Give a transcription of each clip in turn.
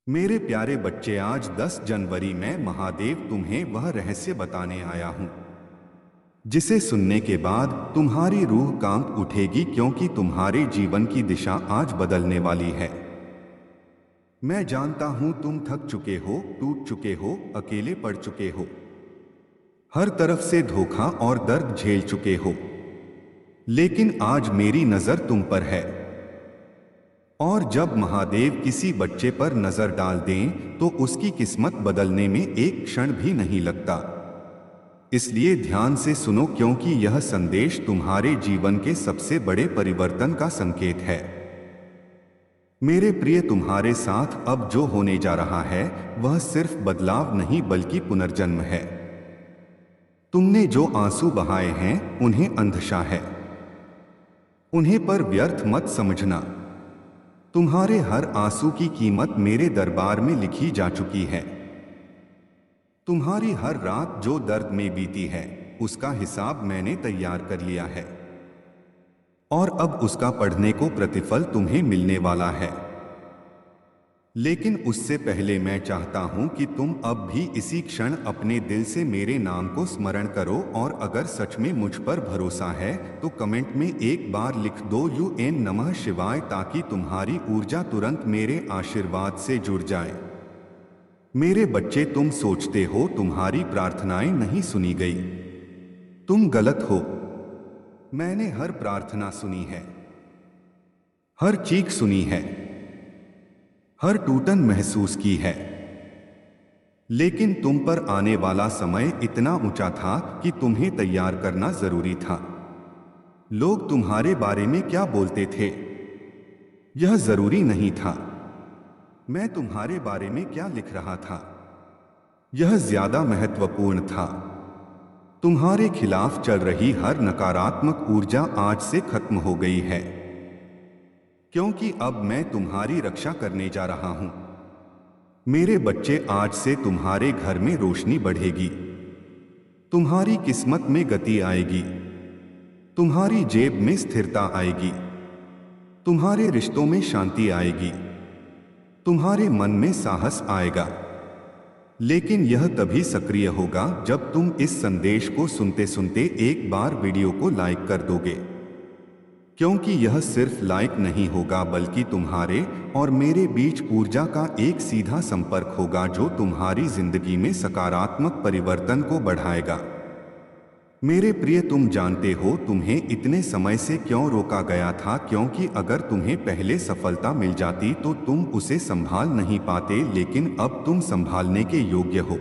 मेरे प्यारे बच्चे, आज 10 जनवरी में महादेव तुम्हें वह रहस्य बताने आया हूं जिसे सुनने के बाद तुम्हारी रूह कांप उठेगी, क्योंकि तुम्हारे जीवन की दिशा आज बदलने वाली है। मैं जानता हूं तुम थक चुके हो, टूट चुके हो, अकेले पड़ चुके हो, हर तरफ से धोखा और दर्द झेल चुके हो। लेकिन आज मेरी नजर तुम पर है। और जब महादेव किसी बच्चे पर नजर डाल दें तो उसकी किस्मत बदलने में एक क्षण भी नहीं लगता। इसलिए ध्यान से सुनो, क्योंकि यह संदेश तुम्हारे जीवन के सबसे बड़े परिवर्तन का संकेत है। मेरे प्रिय, तुम्हारे साथ अब जो होने जा रहा है वह सिर्फ बदलाव नहीं बल्कि पुनर्जन्म है। तुमने जो आंसू बहाए हैं उन्हें अंधशा है, उन्हें पर व्यर्थ मत समझना। तुम्हारे हर आंसू की कीमत मेरे दरबार में लिखी जा चुकी है। तुम्हारी हर रात जो दर्द में बीती है उसका हिसाब मैंने तैयार कर लिया है, और अब उसका पढ़ने को प्रतिफल तुम्हें मिलने वाला है। लेकिन उससे पहले मैं चाहता हूं कि तुम अब भी इसी क्षण अपने दिल से मेरे नाम को स्मरण करो, और अगर सच में मुझ पर भरोसा है तो कमेंट में एक बार लिख दो यूएन नमः शिवाय, ताकि तुम्हारी ऊर्जा तुरंत मेरे आशीर्वाद से जुड़ जाए। मेरे बच्चे, तुम सोचते हो तुम्हारी प्रार्थनाएं नहीं सुनी गई। तुम गलत हो। मैंने हर प्रार्थना सुनी है, हर चीख सुनी है, हर टूटन महसूस की है। लेकिन तुम पर आने वाला समय इतना ऊंचा था कि तुम्हें तैयार करना जरूरी था। लोग तुम्हारे बारे में क्या बोलते थे यह जरूरी नहीं था। मैं तुम्हारे बारे में क्या लिख रहा था यह ज्यादा महत्वपूर्ण था। तुम्हारे खिलाफ चल रही हर नकारात्मक ऊर्जा आज से खत्म हो गई है, क्योंकि अब मैं तुम्हारी रक्षा करने जा रहा हूं। मेरे बच्चे, आज से तुम्हारे घर में रोशनी बढ़ेगी, तुम्हारी किस्मत में गति आएगी, तुम्हारी जेब में स्थिरता आएगी, तुम्हारे रिश्तों में शांति आएगी, तुम्हारे मन में साहस आएगा। लेकिन यह तभी सक्रिय होगा जब तुम इस संदेश को सुनते सुनते एक बार वीडियो को लाइक कर दोगे, क्योंकि यह सिर्फ लाइक नहीं होगा बल्कि तुम्हारे और मेरे बीच ऊर्जा का एक सीधा संपर्क होगा जो तुम्हारी जिंदगी में सकारात्मक परिवर्तन को बढ़ाएगा। मेरे प्रिय, तुम जानते हो तुम्हें इतने समय से क्यों रोका गया था, क्योंकि अगर तुम्हें पहले सफलता मिल जाती तो तुम उसे संभाल नहीं पाते, लेकिन अब तुम संभालने के योग्य हो।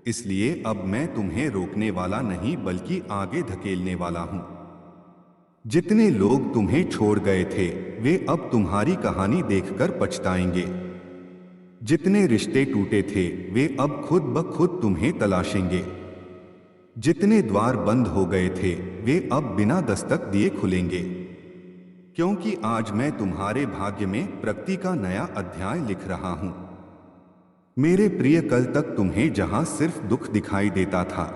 इसलिए अब मैं तुम्हें रोकने वाला नहीं बल्कि आगे धकेलने वाला हूं। जितने लोग तुम्हें छोड़ गए थे वे अब तुम्हारी कहानी देखकर पछताएंगे। जितने रिश्ते टूटे थे वे अब खुद ब खुद तुम्हें तलाशेंगे। जितने द्वार बंद हो गए थे वे अब बिना दस्तक दिए खुलेंगे, क्योंकि आज मैं तुम्हारे भाग्य में प्रगति का नया अध्याय लिख रहा हूं। मेरे प्रिय, कल तक तुम्हें जहां सिर्फ दुख दिखाई देता था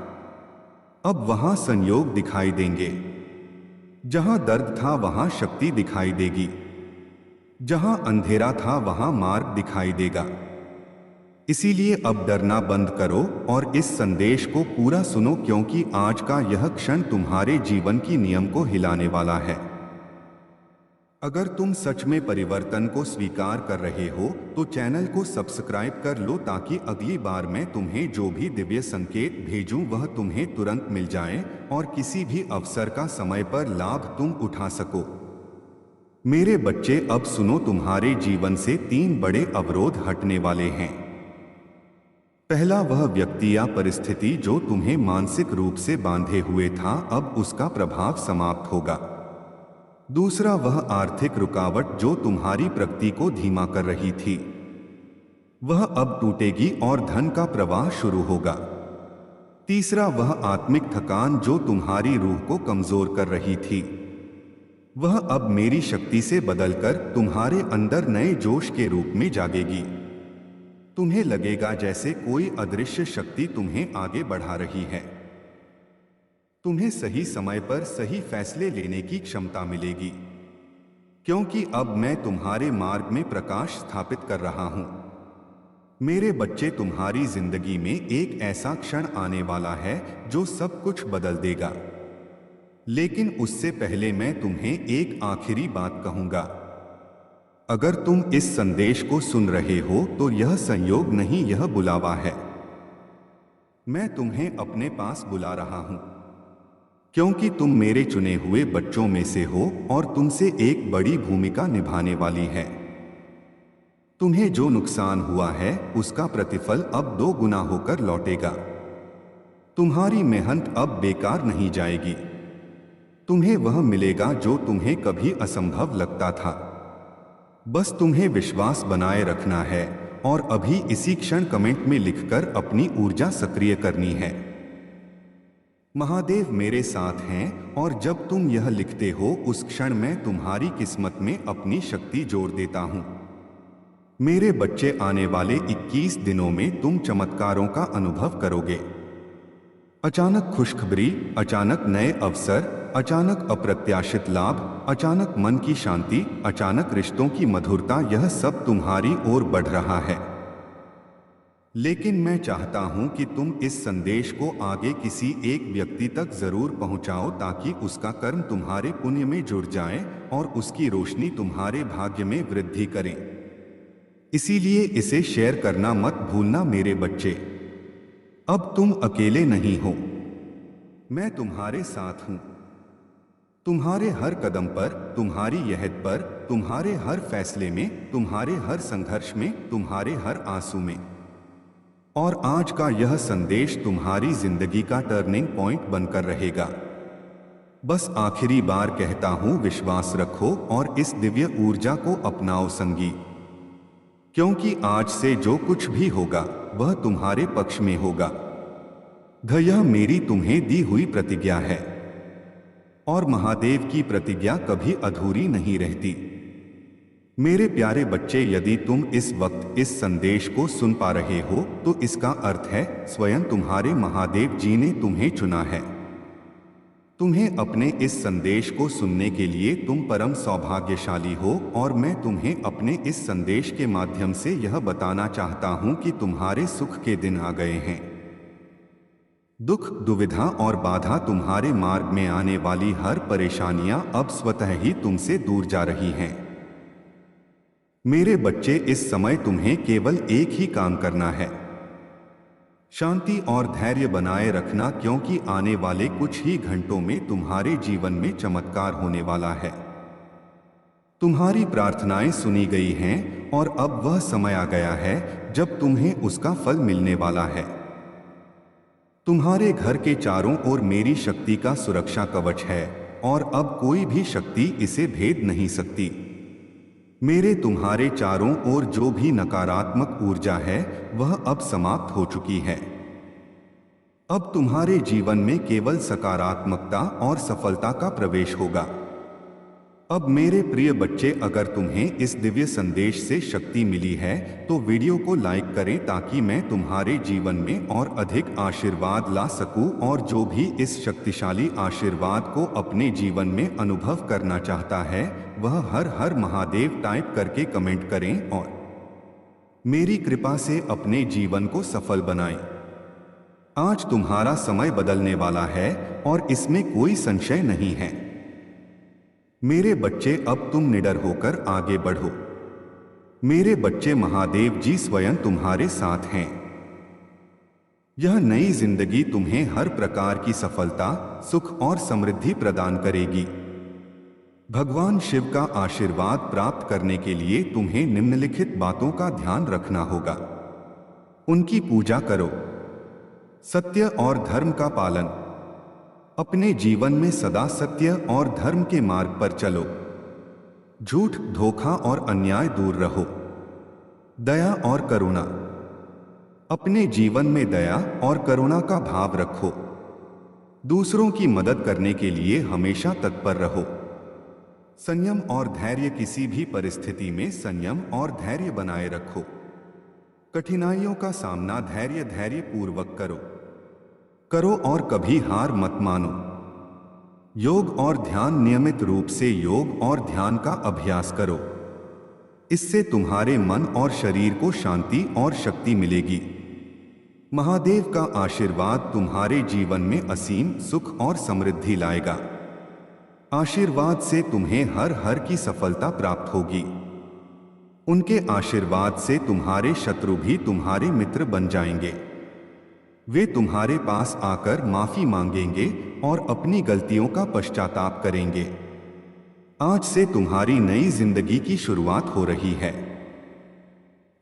अब वहां संयोग दिखाई देंगे। जहां दर्द था वहां शक्ति दिखाई देगी, जहां अंधेरा था वहां मार्ग दिखाई देगा। इसीलिए अब डरना बंद करो और इस संदेश को पूरा सुनो, क्योंकि आज का यह क्षण तुम्हारे जीवन की नियम को हिलाने वाला है। अगर तुम सच में परिवर्तन को स्वीकार कर रहे हो तो चैनल को सब्सक्राइब कर लो, ताकि अगली बार मैं तुम्हें जो भी दिव्य संकेत भेजूं वह तुम्हें तुरंत मिल जाए और किसी भी अवसर का समय पर लाभ तुम उठा सको। मेरे बच्चे, अब सुनो, तुम्हारे जीवन से 3 बड़े अवरोध हटने वाले हैं। पहला, वह व्यक्ति या परिस्थिति जो तुम्हें मानसिक रूप से बांधे हुए था, अब उसका प्रभाव समाप्त होगा। दूसरा, वह आर्थिक रुकावट जो तुम्हारी प्रगति को धीमा कर रही थी, वह अब टूटेगी और धन का प्रवाह शुरू होगा। तीसरा, वह आत्मिक थकान जो तुम्हारी रूह को कमजोर कर रही थी, वह अब मेरी शक्ति से बदलकर तुम्हारे अंदर नए जोश के रूप में जागेगी। तुम्हें लगेगा जैसे कोई अदृश्य शक्ति तुम्हें आगे बढ़ा रही है। तुम्हें सही समय पर सही फैसले लेने की क्षमता मिलेगी, क्योंकि अब मैं तुम्हारे मार्ग में प्रकाश स्थापित कर रहा हूं। मेरे बच्चे, तुम्हारी जिंदगी में एक ऐसा क्षण आने वाला है जो सब कुछ बदल देगा। लेकिन उससे पहले मैं तुम्हें एक आखिरी बात कहूंगा। अगर तुम इस संदेश को सुन रहे हो तो यह संयोग नहीं, यह बुलावा है। मैं तुम्हें अपने पास बुला रहा हूं क्योंकि तुम मेरे चुने हुए बच्चों में से हो और तुमसे एक बड़ी भूमिका निभाने वाली है। तुम्हें जो नुकसान हुआ है उसका प्रतिफल अब 2 गुना होकर लौटेगा। तुम्हारी मेहनत अब बेकार नहीं जाएगी। तुम्हें वह मिलेगा जो तुम्हें कभी असंभव लगता था। बस तुम्हें विश्वास बनाए रखना है और अभी इसी क्षण कमेंट में लिखकर अपनी ऊर्जा सक्रिय करनी है। महादेव मेरे साथ हैं और जब तुम यह लिखते हो उस क्षण मैं तुम्हारी किस्मत में अपनी शक्ति जोड़ देता हूं। मेरे बच्चे, आने वाले 21 दिनों में तुम चमत्कारों का अनुभव करोगे। अचानक खुशखबरी, अचानक नए अवसर, अचानक अप्रत्याशित लाभ, अचानक मन की शांति, अचानक रिश्तों की मधुरता, यह सब तुम्हारी ओर बढ़ रहा है। लेकिन मैं चाहता हूं कि तुम इस संदेश को आगे किसी एक व्यक्ति तक जरूर पहुंचाओ ताकि उसका कर्म तुम्हारे पुण्य में जुड़ जाए और उसकी रोशनी तुम्हारे भाग्य में वृद्धि करे। इसीलिए इसे शेयर करना मत भूलना मेरे बच्चे। अब तुम अकेले नहीं हो, मैं तुम्हारे साथ हूं। तुम्हारे हर कदम पर, तुम्हारी यहद पर, तुम्हारे हर फैसले में, तुम्हारे हर संघर्ष में, तुम्हारे हर आंसू में। और आज का यह संदेश तुम्हारी जिंदगी का टर्निंग पॉइंट बनकर रहेगा। बस आखिरी बार कहता हूं, विश्वास रखो और इस दिव्य ऊर्जा को अपनाओ संगी, क्योंकि आज से जो कुछ भी होगा वह तुम्हारे पक्ष में होगा। यह मेरी तुम्हें दी हुई प्रतिज्ञा है और महादेव की प्रतिज्ञा कभी अधूरी नहीं रहती। मेरे प्यारे बच्चे, यदि तुम इस वक्त इस संदेश को सुन पा रहे हो तो इसका अर्थ है स्वयं तुम्हारे महादेव जी ने तुम्हें चुना है। तुम्हें अपने इस संदेश को सुनने के लिए तुम परम सौभाग्यशाली हो और मैं तुम्हें अपने इस संदेश के माध्यम से यह बताना चाहता हूं कि तुम्हारे सुख के दिन आ गए हैं। दुख, दुविधा और बाधा, तुम्हारे मार्ग में आने वाली हर परेशानियां अब स्वतः ही तुमसे दूर जा रही हैं। मेरे बच्चे, इस समय तुम्हें केवल एक ही काम करना है, शांति और धैर्य बनाए रखना, क्योंकि आने वाले कुछ ही घंटों में तुम्हारे जीवन में चमत्कार होने वाला है। तुम्हारी प्रार्थनाएं सुनी गई हैं और अब वह समय आ गया है जब तुम्हें उसका फल मिलने वाला है। तुम्हारे घर के चारों ओर मेरी शक्ति का सुरक्षा कवच है और अब कोई भी शक्ति इसे भेद नहीं सकती। मेरे तुम्हारे चारों ओर जो भी नकारात्मक ऊर्जा है वह अब समाप्त हो चुकी है। अब तुम्हारे जीवन में केवल सकारात्मकता और सफलता का प्रवेश होगा। अब मेरे प्रिय बच्चे, अगर तुम्हें इस दिव्य संदेश से शक्ति मिली है तो वीडियो को लाइक करें ताकि मैं तुम्हारे जीवन में और अधिक आशीर्वाद ला सकूं। और जो भी इस शक्तिशाली आशीर्वाद को अपने जीवन में अनुभव करना चाहता है वह हर हर महादेव टाइप करके कमेंट करें और मेरी कृपा से अपने जीवन को सफल बनाएं। आज तुम्हारा समय बदलने वाला है और इसमें कोई संशय नहीं है। मेरे बच्चे, अब तुम निडर होकर आगे बढ़ो। मेरे बच्चे, महादेव जी स्वयं तुम्हारे साथ हैं। यह नई जिंदगी तुम्हें हर प्रकार की सफलता, सुख और समृद्धि प्रदान करेगी। भगवान शिव का आशीर्वाद प्राप्त करने के लिए तुम्हें निम्नलिखित बातों का ध्यान रखना होगा। उनकी पूजा करो, सत्य और धर्म का पालन, अपने जीवन में सदा सत्य और धर्म के मार्ग पर चलो, झूठ, धोखा और अन्याय दूर रहो, दया और करुणा, अपने जीवन में दया और करुणा का भाव रखो, दूसरों की मदद करने के लिए हमेशा तत्पर रहो, संयम और धैर्य, किसी भी परिस्थिति में संयम और धैर्य बनाए रखो, कठिनाइयों का सामना धैर्य पूर्वक करो और कभी हार मत मानो। योग और ध्यान, नियमित रूप से योग और ध्यान का अभ्यास करो। इससे तुम्हारे मन और शरीर को शांति और शक्ति मिलेगी। महादेव का आशीर्वाद तुम्हारे जीवन में असीम सुख और समृद्धि लाएगा। आशीर्वाद से तुम्हें हर हर की सफलता प्राप्त होगी। उनके आशीर्वाद से तुम्हारे शत्रु भी तुम्हारे मित्र बन जाएंगे। वे तुम्हारे पास आकर माफी मांगेंगे और अपनी गलतियों का पश्चाताप करेंगे। आज से तुम्हारी नई जिंदगी की शुरुआत हो रही है।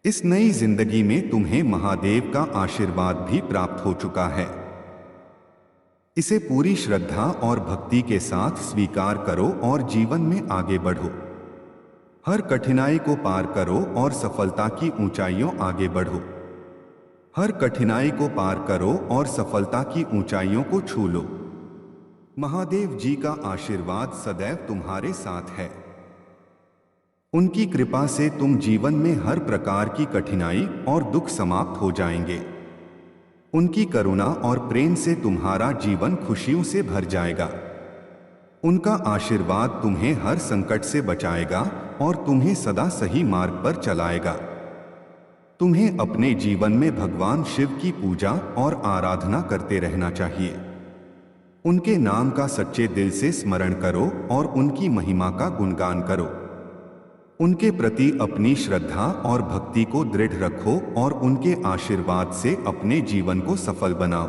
इस नई जिंदगी में तुम्हें महादेव का आशीर्वाद भी प्राप्त हो चुका है। इसे पूरी श्रद्धा और भक्ति के साथ स्वीकार करो और जीवन में आगे बढ़ो। हर कठिनाई को पार करो और सफलता की ऊंचाइयों आगे बढ़ो। हर कठिनाई को पार करो और सफलता की ऊंचाइयों को छू लो। महादेव जी का आशीर्वाद सदैव तुम्हारे साथ है। उनकी कृपा से तुम जीवन में हर प्रकार की कठिनाई और दुख समाप्त हो जाएंगे। उनकी करुणा और प्रेम से तुम्हारा जीवन खुशियों से भर जाएगा। उनका आशीर्वाद तुम्हें हर संकट से बचाएगा और तुम्हें सदा सही मार्ग पर चलाएगा। तुम्हें अपने जीवन में भगवान शिव की पूजा और आराधना करते रहना चाहिए। उनके नाम का सच्चे दिल से स्मरण करो और उनकी महिमा का गुणगान करो। उनके प्रति अपनी श्रद्धा और भक्ति को दृढ़ रखो और उनके आशीर्वाद से अपने जीवन को सफल बनाओ।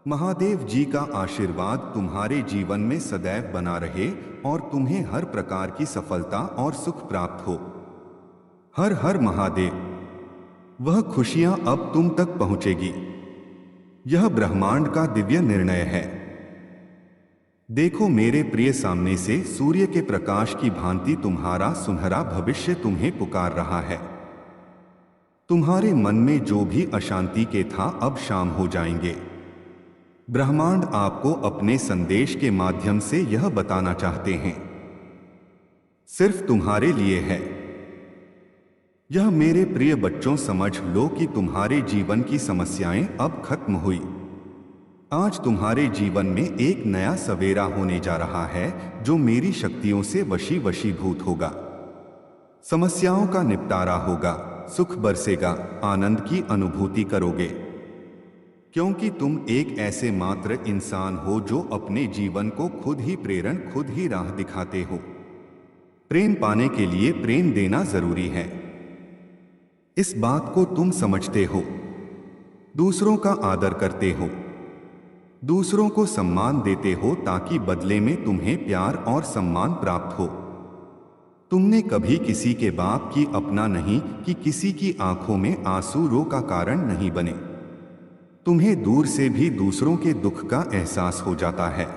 महादेव जी का आशीर्वाद तुम्हारे जीवन में सदैव बना रहे और तुम्हें हर प्रकार की सफलता और सुख प्राप्त हो। हर हर महादेव। वह खुशियां अब तुम तक पहुंचेगी। यह ब्रह्मांड का दिव्य निर्णय है। देखो मेरे प्रिय, सामने से सूर्य के प्रकाश की भांति तुम्हारा सुनहरा भविष्य तुम्हें पुकार रहा है। तुम्हारे मन में जो भी अशांति के था अब शाम हो जाएंगे। ब्रह्मांड आपको अपने संदेश के माध्यम से यह बताना चाहते हैं, सिर्फ तुम्हारे लिए है। यह मेरे प्रिय बच्चों, समझ लो कि तुम्हारे जीवन की समस्याएं अब खत्म हुई। आज तुम्हारे जीवन में एक नया सवेरा होने जा रहा है जो मेरी शक्तियों से वशीभूत होगा। समस्याओं का निपटारा होगा, सुख बरसेगा, आनंद की अनुभूति करोगे। क्योंकि तुम एक ऐसे मात्र इंसान हो जो अपने जीवन को खुद ही राह दिखाते हो। प्रेम पाने के लिए प्रेम देना जरूरी है। इस बात को तुम समझते हो। दूसरों का आदर करते हो, दूसरों को सम्मान देते हो ताकि बदले में तुम्हें प्यार और सम्मान प्राप्त हो। तुमने कभी किसी के बाप की अपना नहीं कि किसी की आंखों में आंसू रो का कारण नहीं बने। तुम्हें दूर से भी दूसरों के दुख का एहसास हो जाता है।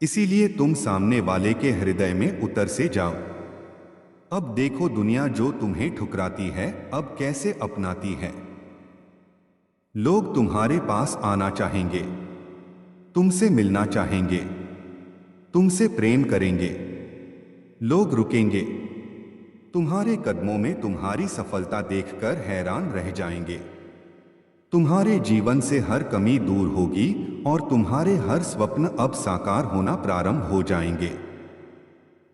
इसीलिए तुम सामने वाले के हृदय में उतर से जाओ। अब देखो दुनिया जो तुम्हें ठुकराती है अब कैसे अपनाती है। लोग तुम्हारे पास आना चाहेंगे, तुमसे मिलना चाहेंगे, तुमसे प्रेम करेंगे। लोग रुकेंगे, तुम्हारे कदमों में तुम्हारी सफलता देखकर हैरान रह जाएंगे। तुम्हारे जीवन से हर कमी दूर होगी और तुम्हारे हर स्वप्न अब साकार होना प्रारंभ हो जाएंगे।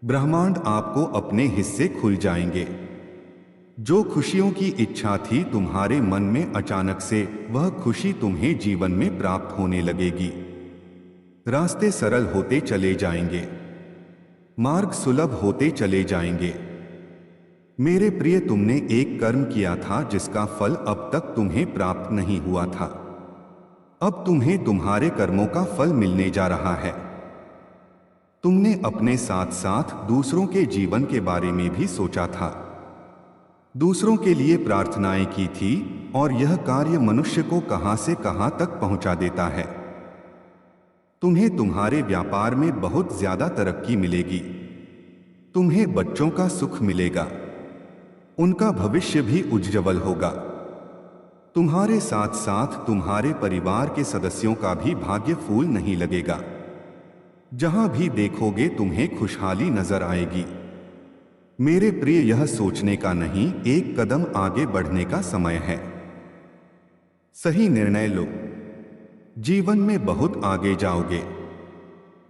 ब्रह्मांड आपको अपने हिस्से खुल जाएंगे। जो खुशियों की इच्छा थी तुम्हारे मन में, अचानक से वह खुशी तुम्हें जीवन में प्राप्त होने लगेगी। रास्ते सरल होते चले जाएंगे, मार्ग सुलभ होते चले जाएंगे। मेरे प्रिय, तुमने एक कर्म किया था जिसका फल अब तक तुम्हें प्राप्त नहीं हुआ था। अब तुम्हें तुम्हारे कर्मों का फल मिलने जा रहा है। तुमने अपने साथ साथ दूसरों के जीवन के बारे में भी सोचा था, दूसरों के लिए प्रार्थनाएं की थी और यह कार्य मनुष्य को कहां से कहां तक पहुंचा देता है। तुम्हें तुम्हारे व्यापार में बहुत ज्यादा तरक्की मिलेगी। तुम्हें बच्चों का सुख मिलेगा, उनका भविष्य भी उज्जवल होगा। तुम्हारे साथ साथ तुम्हारे परिवार के सदस्यों का भी भाग्य फूल नहीं लगेगा। जहां भी देखोगे तुम्हें खुशहाली नजर आएगी। मेरे प्रिय, यह सोचने का नहीं, एक कदम आगे बढ़ने का समय है। सही निर्णय लो, जीवन में बहुत आगे जाओगे।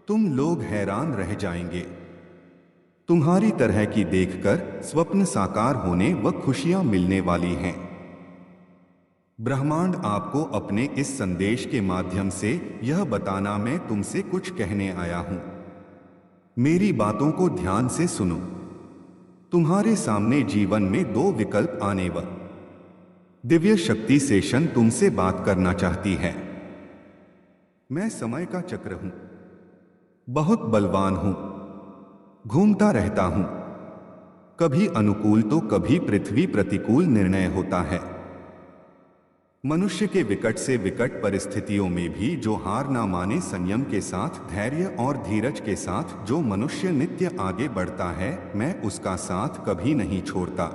तुम लोग हैरान रह जाएंगे। तुम्हारी तरह की देखकर स्वप्न साकार होने व खुशियां मिलने वाली हैं। ब्रह्मांड आपको अपने इस संदेश के माध्यम से यह बताना मैं तुमसे कुछ कहने आया हूं। मेरी बातों को ध्यान से सुनो। तुम्हारे सामने जीवन में दो विकल्प आने व दिव्य शक्ति सेशन तुमसे बात करना चाहती है। मैं समय का चक्र हूं, बहुत बलवान हूं, घूमता रहता हूं। कभी अनुकूल तो कभी पृथ्वी प्रतिकूल निर्णय होता है। मनुष्य के विकट से विकट परिस्थितियों में भी जो हार ना माने, संयम के साथ, धैर्य और धीरज के साथ जो मनुष्य नित्य आगे बढ़ता है, मैं उसका साथ कभी नहीं छोड़ता।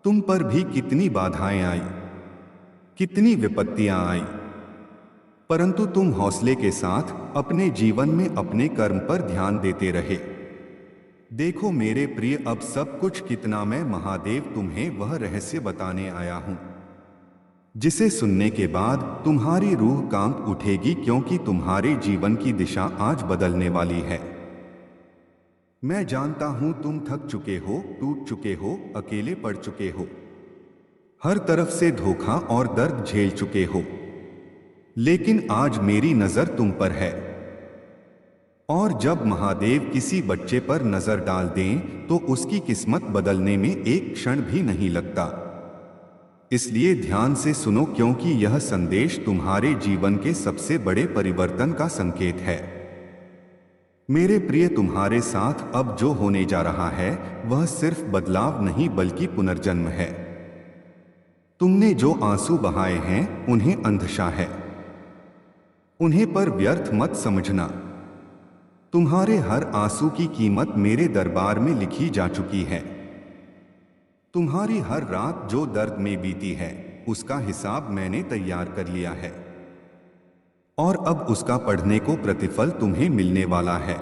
तुम पर भी कितनी बाधाएं आई, कितनी विपत्तियां आई, परंतु तुम हौसले के साथ अपने जीवन में अपने कर्म पर ध्यान देते रहे। देखो मेरे प्रिय, अब सब कुछ कितना मैं महादेव तुम्हें वह रहस्य बताने आया हूं जिसे सुनने के बाद तुम्हारी रूह कांप उठेगी, क्योंकि तुम्हारे जीवन की दिशा आज बदलने वाली है। मैं जानता हूं तुम थक चुके हो, टूट चुके हो, अकेले पड़ चुके हो, हर तरफ से धोखा और दर्द झेल चुके हो, लेकिन आज मेरी नजर तुम पर है। और जब महादेव किसी बच्चे पर नजर डाल दें तो उसकी किस्मत बदलने में एक क्षण भी नहीं लगता। इसलिए ध्यान से सुनो, क्योंकि यह संदेश तुम्हारे जीवन के सबसे बड़े परिवर्तन का संकेत है। मेरे प्रिय, तुम्हारे साथ अब जो होने जा रहा है वह सिर्फ बदलाव नहीं बल्कि पुनर्जन्म है। तुमने जो आंसू बहाए हैं उन्हें अंधशा है, उन्हें पर व्यर्थ मत समझना। तुम्हारे हर आंसू की कीमत मेरे दरबार में लिखी जा चुकी है। तुम्हारी हर रात जो दर्द में बीती है उसका हिसाब मैंने तैयार कर लिया है, और अब उसका पढ़ने को प्रतिफल तुम्हें मिलने वाला है।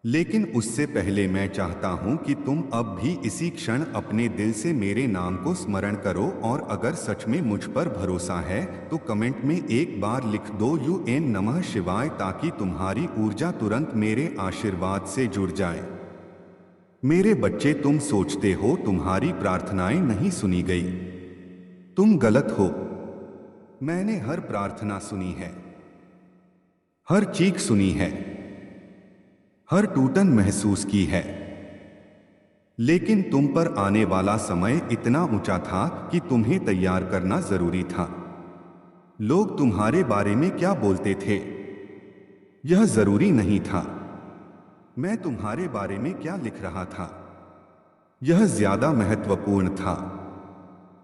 लेकिन उससे पहले मैं चाहता हूं कि तुम अब भी इसी क्षण अपने दिल से मेरे नाम को स्मरण करो, और अगर सच में मुझ पर भरोसा है तो कमेंट में एक बार लिख दो UN नमः शिवाय, ताकि तुम्हारी ऊर्जा तुरंत मेरे आशीर्वाद से जुड़ जाए। मेरे बच्चे, तुम सोचते हो तुम्हारी प्रार्थनाएं नहीं सुनी गई। तुम गलत हो। मैंने हर प्रार्थना सुनी है, हर चीख सुनी है, हर टूटन महसूस की है। लेकिन तुम पर आने वाला समय इतना ऊंचा था कि तुम्हें तैयार करना जरूरी था। लोग तुम्हारे बारे में क्या बोलते थे यह जरूरी नहीं था। मैं तुम्हारे बारे में क्या लिख रहा था यह ज्यादा महत्वपूर्ण था।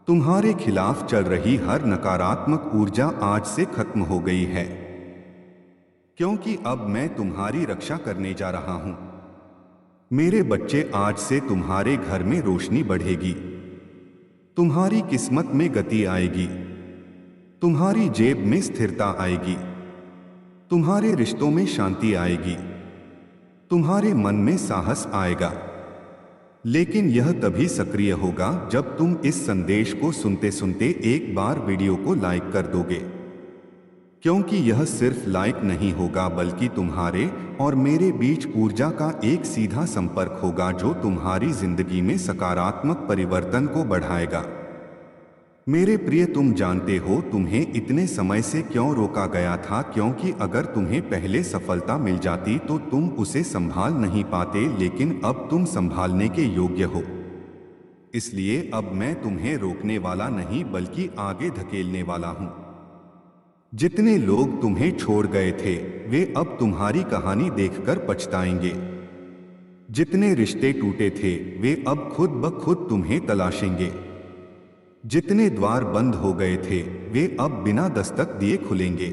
तुम्हारे खिलाफ चल रही हर नकारात्मक ऊर्जा आज से खत्म हो गई है, क्योंकि अब मैं तुम्हारी रक्षा करने जा रहा हूं। मेरे बच्चे, आज से तुम्हारे घर में रोशनी बढ़ेगी, तुम्हारी किस्मत में गति आएगी, तुम्हारी जेब में स्थिरता आएगी, तुम्हारे रिश्तों में शांति आएगी, तुम्हारे मन में साहस आएगा। लेकिन यह तभी सक्रिय होगा जब तुम इस संदेश को सुनते सुनते एक बार वीडियो को लाइक कर दोगे, क्योंकि यह सिर्फ लाइक नहीं होगा बल्कि तुम्हारे और मेरे बीच ऊर्जा का एक सीधा संपर्क होगा जो तुम्हारी जिंदगी में सकारात्मक परिवर्तन को बढ़ाएगा। मेरे प्रिय, तुम जानते हो तुम्हें इतने समय से क्यों रोका गया था, क्योंकि अगर तुम्हें पहले सफलता मिल जाती तो तुम उसे संभाल नहीं पाते, लेकिन अब तुम संभालने के योग्य हो। इसलिए अब मैं तुम्हें रोकने वाला नहीं बल्कि आगे धकेलने वाला हूं। जितने लोग तुम्हें छोड़ गए थे वे अब तुम्हारी कहानी देखकर पछताएंगे। जितने रिश्ते टूटे थे वे अब खुद ब खुद तुम्हें तलाशेंगे। जितने द्वार बंद हो गए थे वे अब बिना दस्तक दिए खुलेंगे,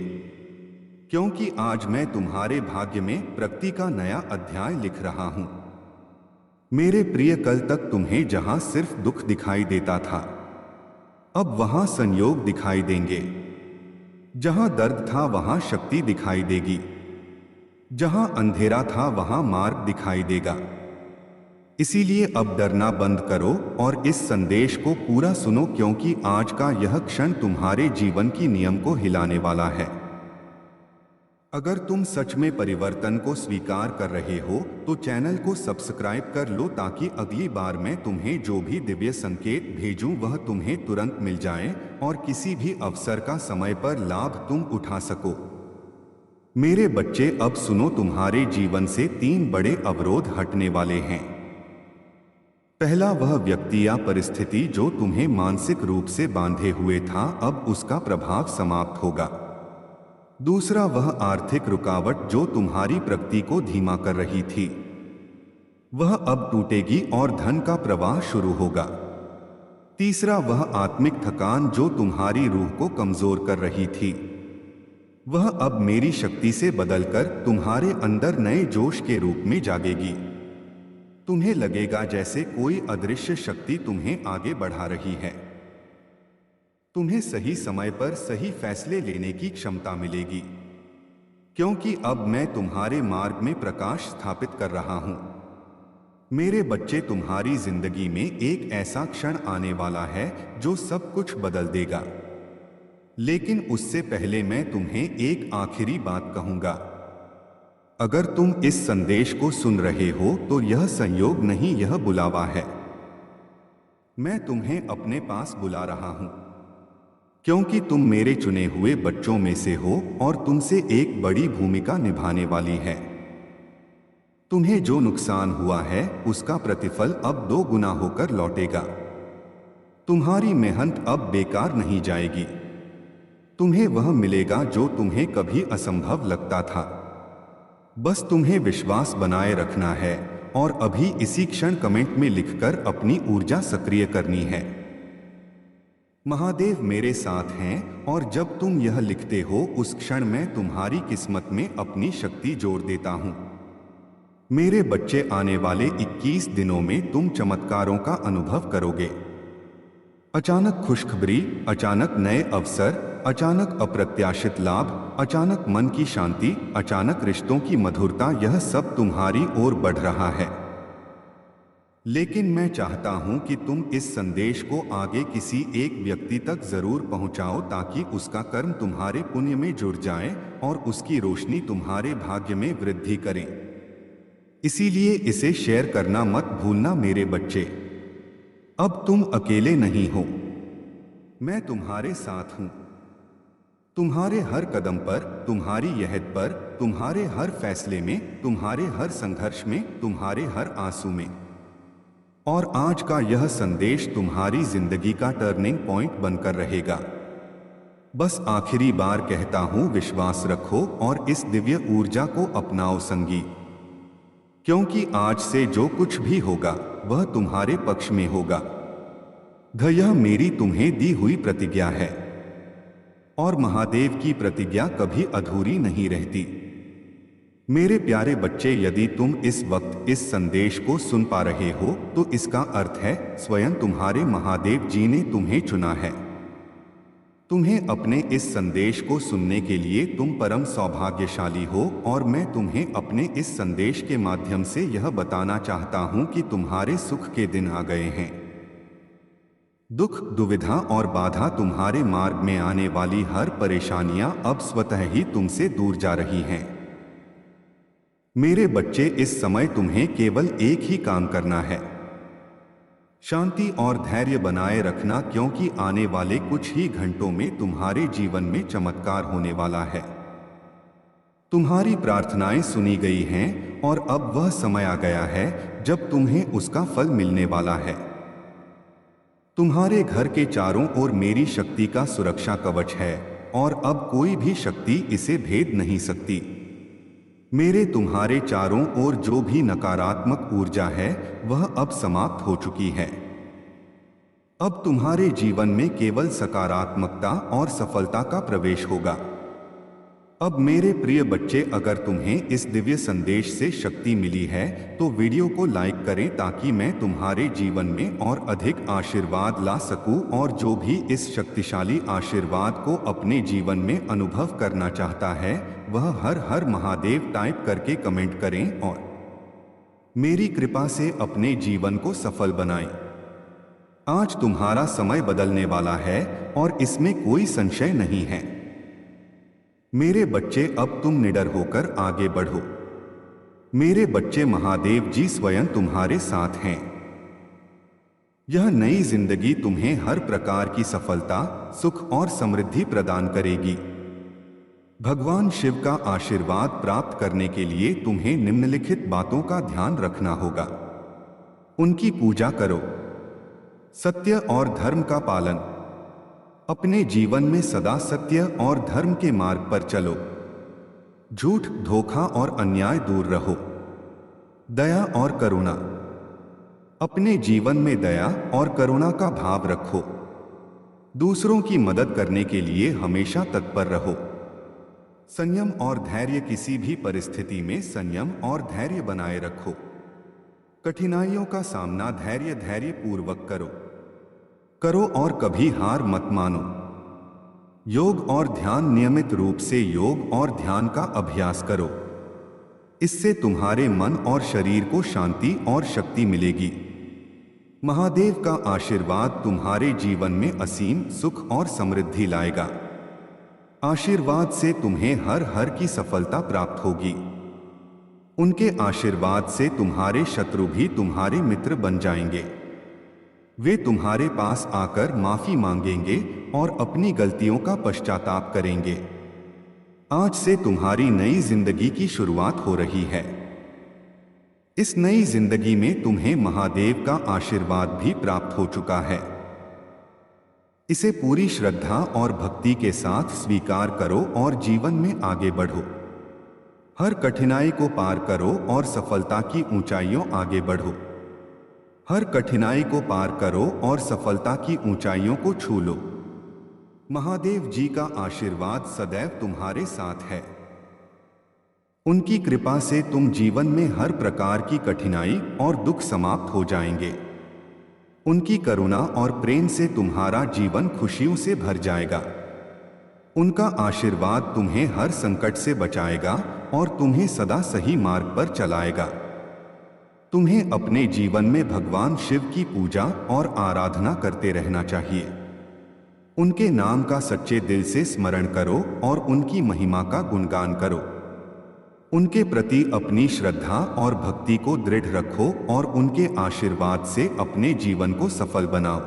क्योंकि आज मैं तुम्हारे भाग्य में प्रगति का नया अध्याय लिख रहा हूं। मेरे प्रिय, कल तक तुम्हें जहां सिर्फ दुख दिखाई देता था अब वहां संयोग दिखाई देंगे। जहां दर्द था वहां शक्ति दिखाई देगी, जहां अंधेरा था वहां मार्ग दिखाई देगा। इसीलिए अब डरना बंद करो और इस संदेश को पूरा सुनो, क्योंकि आज का यह क्षण तुम्हारे जीवन की नियम को हिलाने वाला है। अगर तुम सच में परिवर्तन को स्वीकार कर रहे हो तो चैनल को सब्सक्राइब कर लो ताकि अगली बार मैं तुम्हें जो भी दिव्य संकेत भेजूं वह तुम्हें तुरंत मिल जाए और किसी भी अवसर का समय पर लाभ तुम उठा सको। मेरे बच्चे, अब सुनो, तुम्हारे जीवन से 3 बड़े अवरोध हटने वाले हैं। पहला, वह व्यक्ति या परिस्थिति जो तुम्हें मानसिक रूप से बांधे हुए था, अब उसका प्रभाव समाप्त होगा। दूसरा, वह आर्थिक रुकावट जो तुम्हारी प्रगति को धीमा कर रही थी, वह अब टूटेगी और धन का प्रवाह शुरू होगा। तीसरा, वह आत्मिक थकान जो तुम्हारी रूह को कमजोर कर रही थी, वह अब मेरी शक्ति से बदलकर तुम्हारे अंदर नए जोश के रूप में जागेगी। तुम्हें लगेगा जैसे कोई अदृश्य शक्ति तुम्हें आगे बढ़ा रही है। तुम्हें सही समय पर सही फैसले लेने की क्षमता मिलेगी, क्योंकि अब मैं तुम्हारे मार्ग में प्रकाश स्थापित कर रहा हूं। मेरे बच्चे, तुम्हारी जिंदगी में एक ऐसा क्षण आने वाला है जो सब कुछ बदल देगा। लेकिन उससे पहले मैं तुम्हें एक आखिरी बात कहूंगा। अगर तुम इस संदेश को सुन रहे हो तो यह संयोग नहीं, यह बुलावा है। मैं तुम्हें अपने पास बुला रहा हूं, क्योंकि तुम मेरे चुने हुए बच्चों में से हो और तुमसे एक बड़ी भूमिका निभाने वाली है। तुम्हें जो नुकसान हुआ है उसका प्रतिफल अब 2 गुना होकर लौटेगा। तुम्हारी मेहनत अब बेकार नहीं जाएगी। तुम्हें वह मिलेगा जो तुम्हें कभी असंभव लगता था। बस तुम्हें विश्वास बनाए रखना है और अभी इसी क्षण कमेंट में लिखकर अपनी ऊर्जा सक्रिय करनी है। महादेव मेरे साथ हैं, और जब तुम यह लिखते हो उस क्षण मैं तुम्हारी किस्मत में अपनी शक्ति जोड़ देता हूं। मेरे बच्चे, आने वाले 21 दिनों में तुम चमत्कारों का अनुभव करोगे। अचानक खुशखबरी, अचानक नए अवसर, अचानक अप्रत्याशित लाभ, अचानक मन की शांति, अचानक रिश्तों की मधुरता, यह सब तुम्हारी ओर बढ़ रहा है। लेकिन मैं चाहता हूं कि तुम इस संदेश को आगे किसी एक व्यक्ति तक जरूर पहुंचाओ ताकि उसका कर्म तुम्हारे पुण्य में जुड़ जाए और उसकी रोशनी तुम्हारे भाग्य में वृद्धि करे। इसीलिए इसे शेयर करना मत भूलना मेरे बच्चे। अब तुम अकेले नहीं हो, मैं तुम्हारे साथ हूं। तुम्हारे हर कदम पर, तुम्हारी यहद पर, तुम्हारे हर फैसले में, तुम्हारे हर संघर्ष में, तुम्हारे हर आंसू में। और आज का यह संदेश तुम्हारी जिंदगी का टर्निंग पॉइंट बनकर रहेगा। बस आखिरी बार कहता हूं, विश्वास रखो और इस दिव्य ऊर्जा को अपनाओ संगी, क्योंकि आज से जो कुछ भी होगा वह तुम्हारे पक्ष में होगा। यह मेरी तुम्हें दी हुई प्रतिज्ञा है, और महादेव की प्रतिज्ञा कभी अधूरी नहीं रहती। मेरे प्यारे बच्चे, यदि तुम इस वक्त इस संदेश को सुन पा रहे हो तो इसका अर्थ है स्वयं तुम्हारे महादेव जी ने तुम्हें चुना है। तुम्हें अपने इस संदेश को सुनने के लिए तुम परम सौभाग्यशाली हो, और मैं तुम्हें अपने इस संदेश के माध्यम से यह बताना चाहता हूं कि तुम्हारे सुख के दिन आ गए हैं। दुख, दुविधा और बाधा, तुम्हारे मार्ग में आने वाली हर परेशानियां अब स्वतः ही तुमसे दूर जा रही हैं। मेरे बच्चे, इस समय तुम्हें केवल एक ही काम करना है, शांति और धैर्य बनाए रखना, क्योंकि आने वाले कुछ ही घंटों में तुम्हारे जीवन में चमत्कार होने वाला है। तुम्हारी प्रार्थनाएं सुनी गई हैं और अब वह समय आ गया है जब तुम्हें उसका फल मिलने वाला है। तुम्हारे घर के चारों ओर मेरी शक्ति का सुरक्षा कवच है और अब कोई भी शक्ति इसे भेद नहीं सकती। मेरे तुम्हारे चारों ओर जो भी नकारात्मक ऊर्जा है वह अब समाप्त हो चुकी है। अब तुम्हारे जीवन में केवल सकारात्मकता और सफलता का प्रवेश होगा। अब मेरे प्रिय बच्चे, अगर तुम्हें इस दिव्य संदेश से शक्ति मिली है तो वीडियो को लाइक करें ताकि मैं तुम्हारे जीवन में और अधिक आशीर्वाद ला सकूं, और जो भी इस शक्तिशाली आशीर्वाद को अपने जीवन में अनुभव करना चाहता है वह हर हर महादेव टाइप करके कमेंट करें और मेरी कृपा से अपने जीवन को सफल बनाएं। आज तुम्हारा समय बदलने वाला है और इसमें कोई संशय नहीं है। मेरे बच्चे, अब तुम निडर होकर आगे बढ़ो। मेरे बच्चे, महादेव जी स्वयं तुम्हारे साथ हैं। यह नई जिंदगी तुम्हें हर प्रकार की सफलता, सुख और समृद्धि प्रदान करेगी। भगवान शिव का आशीर्वाद प्राप्त करने के लिए तुम्हें निम्नलिखित बातों का ध्यान रखना होगा। उनकी पूजा करो। सत्य और धर्म का पालन। अपने जीवन में सदा सत्य और धर्म के मार्ग पर चलो। झूठ, धोखा और अन्याय दूर रहो। दया और करुणा। अपने जीवन में दया और करुणा का भाव रखो। दूसरों की मदद करने के लिए हमेशा तत्पर रहो। संयम और धैर्य। किसी भी परिस्थिति में संयम और धैर्य बनाए रखो। कठिनाइयों का सामना धैर्य पूर्वक करो और कभी हार मत मानो। योग और ध्यान। नियमित रूप से योग और ध्यान का अभ्यास करो। इससे तुम्हारे मन और शरीर को शांति और शक्ति मिलेगी। महादेव का आशीर्वाद तुम्हारे जीवन में असीम सुख और समृद्धि लाएगा। आशीर्वाद से तुम्हें हर की सफलता प्राप्त होगी। उनके आशीर्वाद से तुम्हारे शत्रु भी तुम्हारे मित्र बन जाएंगे। वे तुम्हारे पास आकर माफी मांगेंगे और अपनी गलतियों का पश्चाताप करेंगे। आज से तुम्हारी नई जिंदगी की शुरुआत हो रही है। इस नई जिंदगी में तुम्हें महादेव का आशीर्वाद भी प्राप्त हो चुका है। इसे पूरी श्रद्धा और भक्ति के साथ स्वीकार करो और जीवन में आगे बढ़ो। हर कठिनाई को पार करो और सफलता की ऊंचाइयों आगे बढ़ो। हर कठिनाई को पार करो और सफलता की ऊंचाइयों को छू लो। महादेव जी का आशीर्वाद सदैव तुम्हारे साथ है। उनकी कृपा से तुम जीवन में हर प्रकार की कठिनाई और दुख समाप्त हो जाएंगे। उनकी करुणा और प्रेम से तुम्हारा जीवन खुशियों से भर जाएगा। उनका आशीर्वाद तुम्हें हर संकट से बचाएगा और तुम्हें सदा सही मार्ग पर चलाएगा। तुम्हें अपने जीवन में भगवान शिव की पूजा और आराधना करते रहना चाहिए। उनके नाम का सच्चे दिल से स्मरण करो और उनकी महिमा का गुणगान करो। उनके प्रति अपनी श्रद्धा और भक्ति को दृढ़ रखो और उनके आशीर्वाद से अपने जीवन को सफल बनाओ।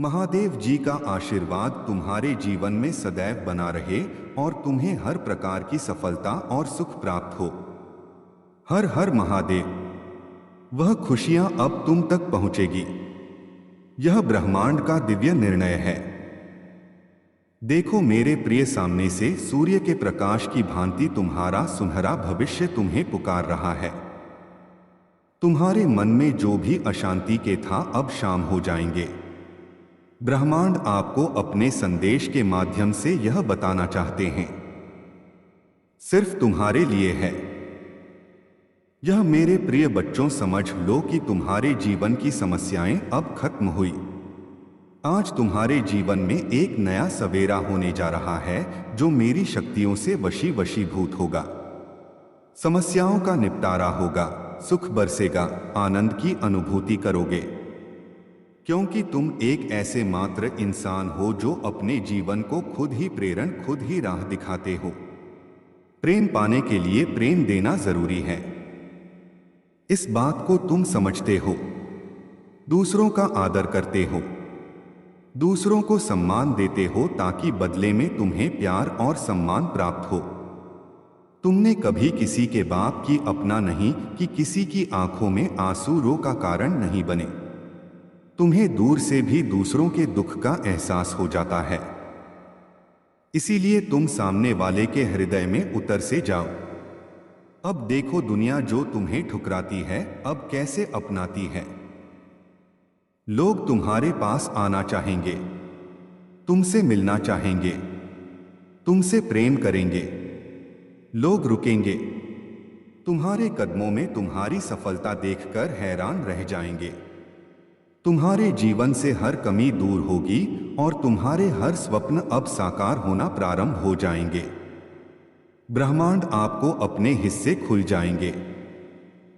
महादेव जी का आशीर्वाद तुम्हारे जीवन में सदैव बना रहे और तुम्हें हर प्रकार की सफलता और सुख प्राप्त हो। हर हर महादेव। वह खुशियां अब तुम तक पहुंचेगी। यह ब्रह्मांड का दिव्य निर्णय है। देखो मेरे प्रिय, सामने से सूर्य के प्रकाश की भांति तुम्हारा सुनहरा भविष्य तुम्हें पुकार रहा है। तुम्हारे मन में जो भी अशांति के था अब शाम हो जाएंगे। ब्रह्मांड आपको अपने संदेश के माध्यम से यह बताना चाहते हैं, सिर्फ तुम्हारे लिए है। यह मेरे प्रिय बच्चों, समझ लो कि तुम्हारे जीवन की समस्याएं अब खत्म हुई। आज तुम्हारे जीवन में एक नया सवेरा होने जा रहा है जो मेरी शक्तियों से वशीभूत होगा। समस्याओं का निपटारा होगा, सुख बरसेगा, आनंद की अनुभूति करोगे। क्योंकि तुम एक ऐसे मात्र इंसान हो जो अपने जीवन को खुद ही राह दिखाते हो। प्रेम पाने के लिए प्रेम देना जरूरी है। इस बात को तुम समझते हो। दूसरों का आदर करते हो, दूसरों को सम्मान देते हो ताकि बदले में तुम्हें प्यार और सम्मान प्राप्त हो। तुमने कभी किसी के बाप की अपना नहीं कि किसी की आंखों में आंसू रो का कारण नहीं बने। तुम्हें दूर से भी दूसरों के दुख का एहसास हो जाता है। इसीलिए तुम सामने वाले के हृदय में उतर से जाओ। अब देखो दुनिया जो तुम्हें ठुकराती है अब कैसे अपनाती है। लोग तुम्हारे पास आना चाहेंगे, तुमसे मिलना चाहेंगे, तुमसे प्रेम करेंगे। लोग रुकेंगे, तुम्हारे कदमों में तुम्हारी सफलता देखकर हैरान रह जाएंगे। तुम्हारे जीवन से हर कमी दूर होगी और तुम्हारे हर स्वप्न अब साकार होना प्रारंभ हो जाएंगे। ब्रह्मांड आपको अपने हिस्से खुल जाएंगे।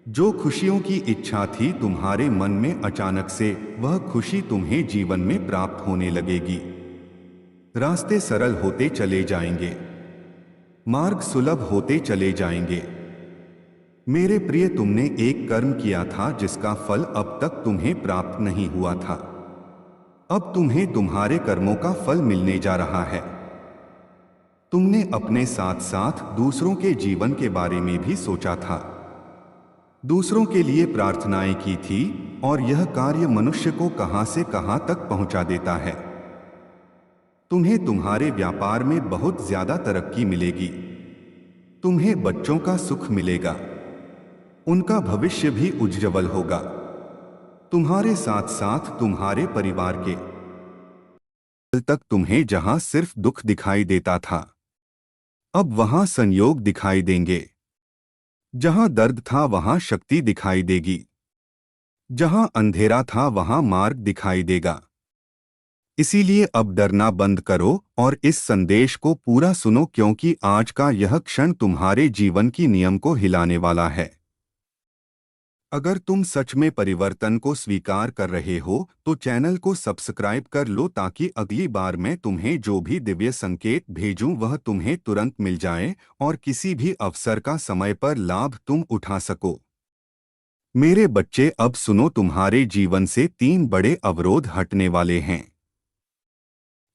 जो खुशियों की इच्छा थी तुम्हारे मन में, अचानक से वह खुशी तुम्हें जीवन में प्राप्त होने लगेगी। रास्ते सरल होते चले जाएंगे। मार्ग सुलभ होते चले जाएंगे। मेरे प्रिय, तुमने एक कर्म किया था जिसका फल अब तक तुम्हें प्राप्त नहीं हुआ था। अब तुम्हें तुम्हारे कर्मों का फल मिलने जा रहा है। तुमने अपने साथ साथ दूसरों के जीवन के बारे में भी सोचा था, दूसरों के लिए प्रार्थनाएं की थी, और यह कार्य मनुष्य को कहां से कहां तक पहुंचा देता है। तुम्हें तुम्हारे व्यापार में बहुत ज्यादा तरक्की मिलेगी। तुम्हें बच्चों का सुख मिलेगा, उनका भविष्य भी उज्जवल होगा। तुम्हारे साथ साथ तुम्हारे परिवार के। कल तक तुम्हें जहां सिर्फ दुख दिखाई देता था, अब वहां संयोग दिखाई देंगे। जहां दर्द था वहां शक्ति दिखाई देगी। जहां अंधेरा था वहां मार्ग दिखाई देगा। इसीलिए अब डरना बंद करो और इस संदेश को पूरा सुनो, क्योंकि आज का यह क्षण तुम्हारे जीवन की नियम को हिलाने वाला है। अगर तुम सच में परिवर्तन को स्वीकार कर रहे हो तो चैनल को सब्सक्राइब कर लो, ताकि अगली बार मैं तुम्हें जो भी दिव्य संकेत भेजूं वह तुम्हें तुरंत मिल जाए और किसी भी अवसर का समय पर लाभ तुम उठा सको। मेरे बच्चे, अब सुनो, तुम्हारे जीवन से 3 बड़े अवरोध हटने वाले हैं।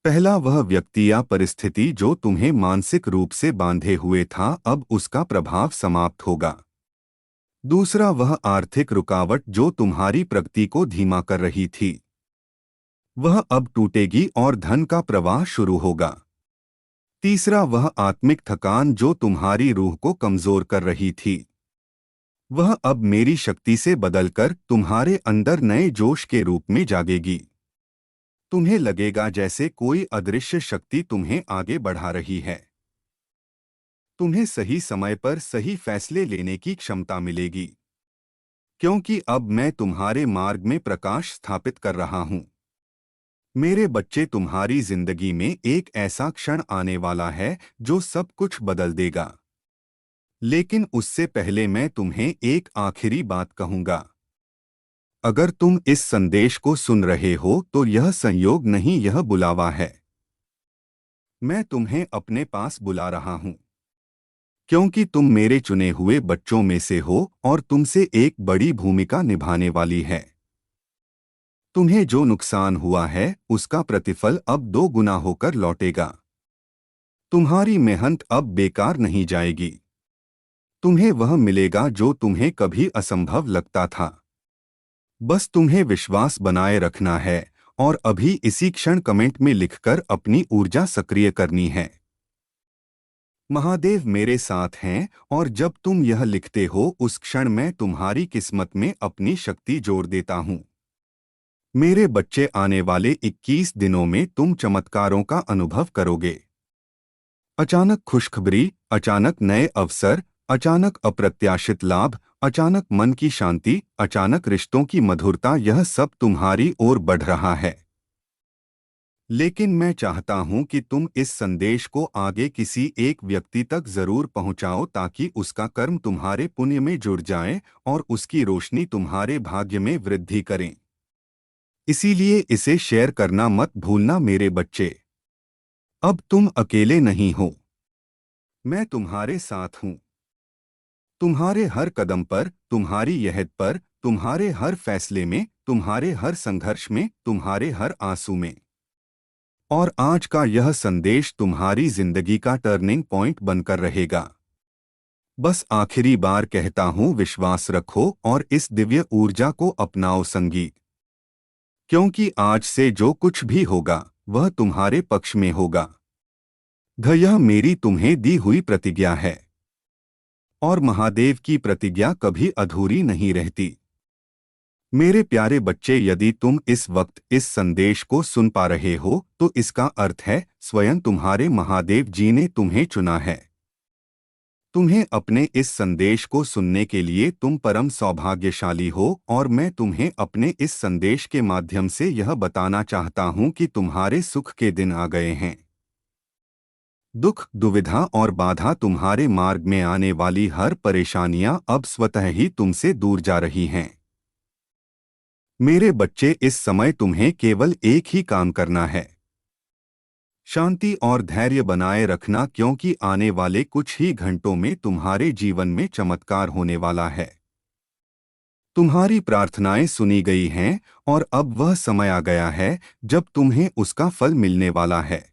पहला वह व्यक्ति या परिस्थिति जो तुम्हें मानसिक रूप से बांधे हुए था, अब उसका प्रभाव समाप्त होगा। दूसरा वह आर्थिक रुकावट जो तुम्हारी प्रगति को धीमा कर रही थी, वह अब टूटेगी और धन का प्रवाह शुरू होगा। तीसरा वह आत्मिक थकान जो तुम्हारी रूह को कमजोर कर रही थी, वह अब मेरी शक्ति से बदलकर तुम्हारे अंदर नए जोश के रूप में जागेगी। तुम्हें लगेगा जैसे कोई अदृश्य शक्ति तुम्हें आगे बढ़ा रही है। तुम्हें सही समय पर सही फैसले लेने की क्षमता मिलेगी, क्योंकि अब मैं तुम्हारे मार्ग में प्रकाश स्थापित कर रहा हूं। मेरे बच्चे, तुम्हारी जिंदगी में एक ऐसा क्षण आने वाला है जो सब कुछ बदल देगा। लेकिन उससे पहले मैं तुम्हें एक आखिरी बात कहूंगा। अगर तुम इस संदेश को सुन रहे हो तो यह संयोग नहीं, यह बुलावा है। मैं तुम्हें अपने पास बुला रहा हूं, क्योंकि तुम मेरे चुने हुए बच्चों में से हो और तुमसे एक बड़ी भूमिका निभाने वाली है। तुम्हें जो नुकसान हुआ है उसका प्रतिफल अब 2 गुना होकर लौटेगा। तुम्हारी मेहनत अब बेकार नहीं जाएगी। तुम्हें वह मिलेगा जो तुम्हें कभी असंभव लगता था। बस तुम्हें विश्वास बनाए रखना है और अभी इसी क्षण कमेंट में लिखकर अपनी ऊर्जा सक्रिय करनी है। महादेव मेरे साथ हैं, और जब तुम यह लिखते हो उस क्षण मैं तुम्हारी किस्मत में अपनी शक्ति जोड़ देता हूं। मेरे बच्चे, आने वाले 21 दिनों में तुम चमत्कारों का अनुभव करोगे। अचानक खुशखबरी, अचानक नए अवसर, अचानक अप्रत्याशित लाभ, अचानक मन की शांति, अचानक रिश्तों की मधुरता, यह सब तुम्हारी ओर बढ़ रहा है। लेकिन मैं चाहता हूं कि तुम इस संदेश को आगे किसी एक व्यक्ति तक जरूर पहुंचाओ, ताकि उसका कर्म तुम्हारे पुण्य में जुड़ जाए और उसकी रोशनी तुम्हारे भाग्य में वृद्धि करें। इसीलिए इसे शेयर करना मत भूलना मेरे बच्चे। अब तुम अकेले नहीं हो, मैं तुम्हारे साथ हूं। तुम्हारे हर कदम पर, तुम्हारी यहद पर, तुम्हारे हर फैसले में, तुम्हारे हर संघर्ष में, तुम्हारे हर आंसू में। और आज का यह संदेश तुम्हारी जिंदगी का टर्निंग पॉइंट बनकर रहेगा। बस आखिरी बार कहता हूं, विश्वास रखो और इस दिव्य ऊर्जा को अपनाओ संगी, क्योंकि आज से जो कुछ भी होगा वह तुम्हारे पक्ष में होगा। यह मेरी तुम्हें दी हुई प्रतिज्ञा है, और महादेव की प्रतिज्ञा कभी अधूरी नहीं रहती। मेरे प्यारे बच्चे, यदि तुम इस वक्त इस संदेश को सुन पा रहे हो तो इसका अर्थ है स्वयं तुम्हारे महादेव जी ने तुम्हें चुना है। तुम्हें अपने इस संदेश को सुनने के लिए तुम परम सौभाग्यशाली हो, और मैं तुम्हें अपने इस संदेश के माध्यम से यह बताना चाहता हूं कि तुम्हारे सुख के दिन आ गए हैं। दुख, दुविधा और बाधा, तुम्हारे मार्ग में आने वाली हर परेशानियां अब स्वतः ही तुमसे दूर जा रही हैं। मेरे बच्चे, इस समय तुम्हें केवल एक ही काम करना है। शांति और धैर्य बनाए रखना, क्योंकि आने वाले कुछ ही घंटों में तुम्हारे जीवन में चमत्कार होने वाला है। तुम्हारी प्रार्थनाएं सुनी गई हैं और अब वह समय आ गया है जब तुम्हें उसका फल मिलने वाला है।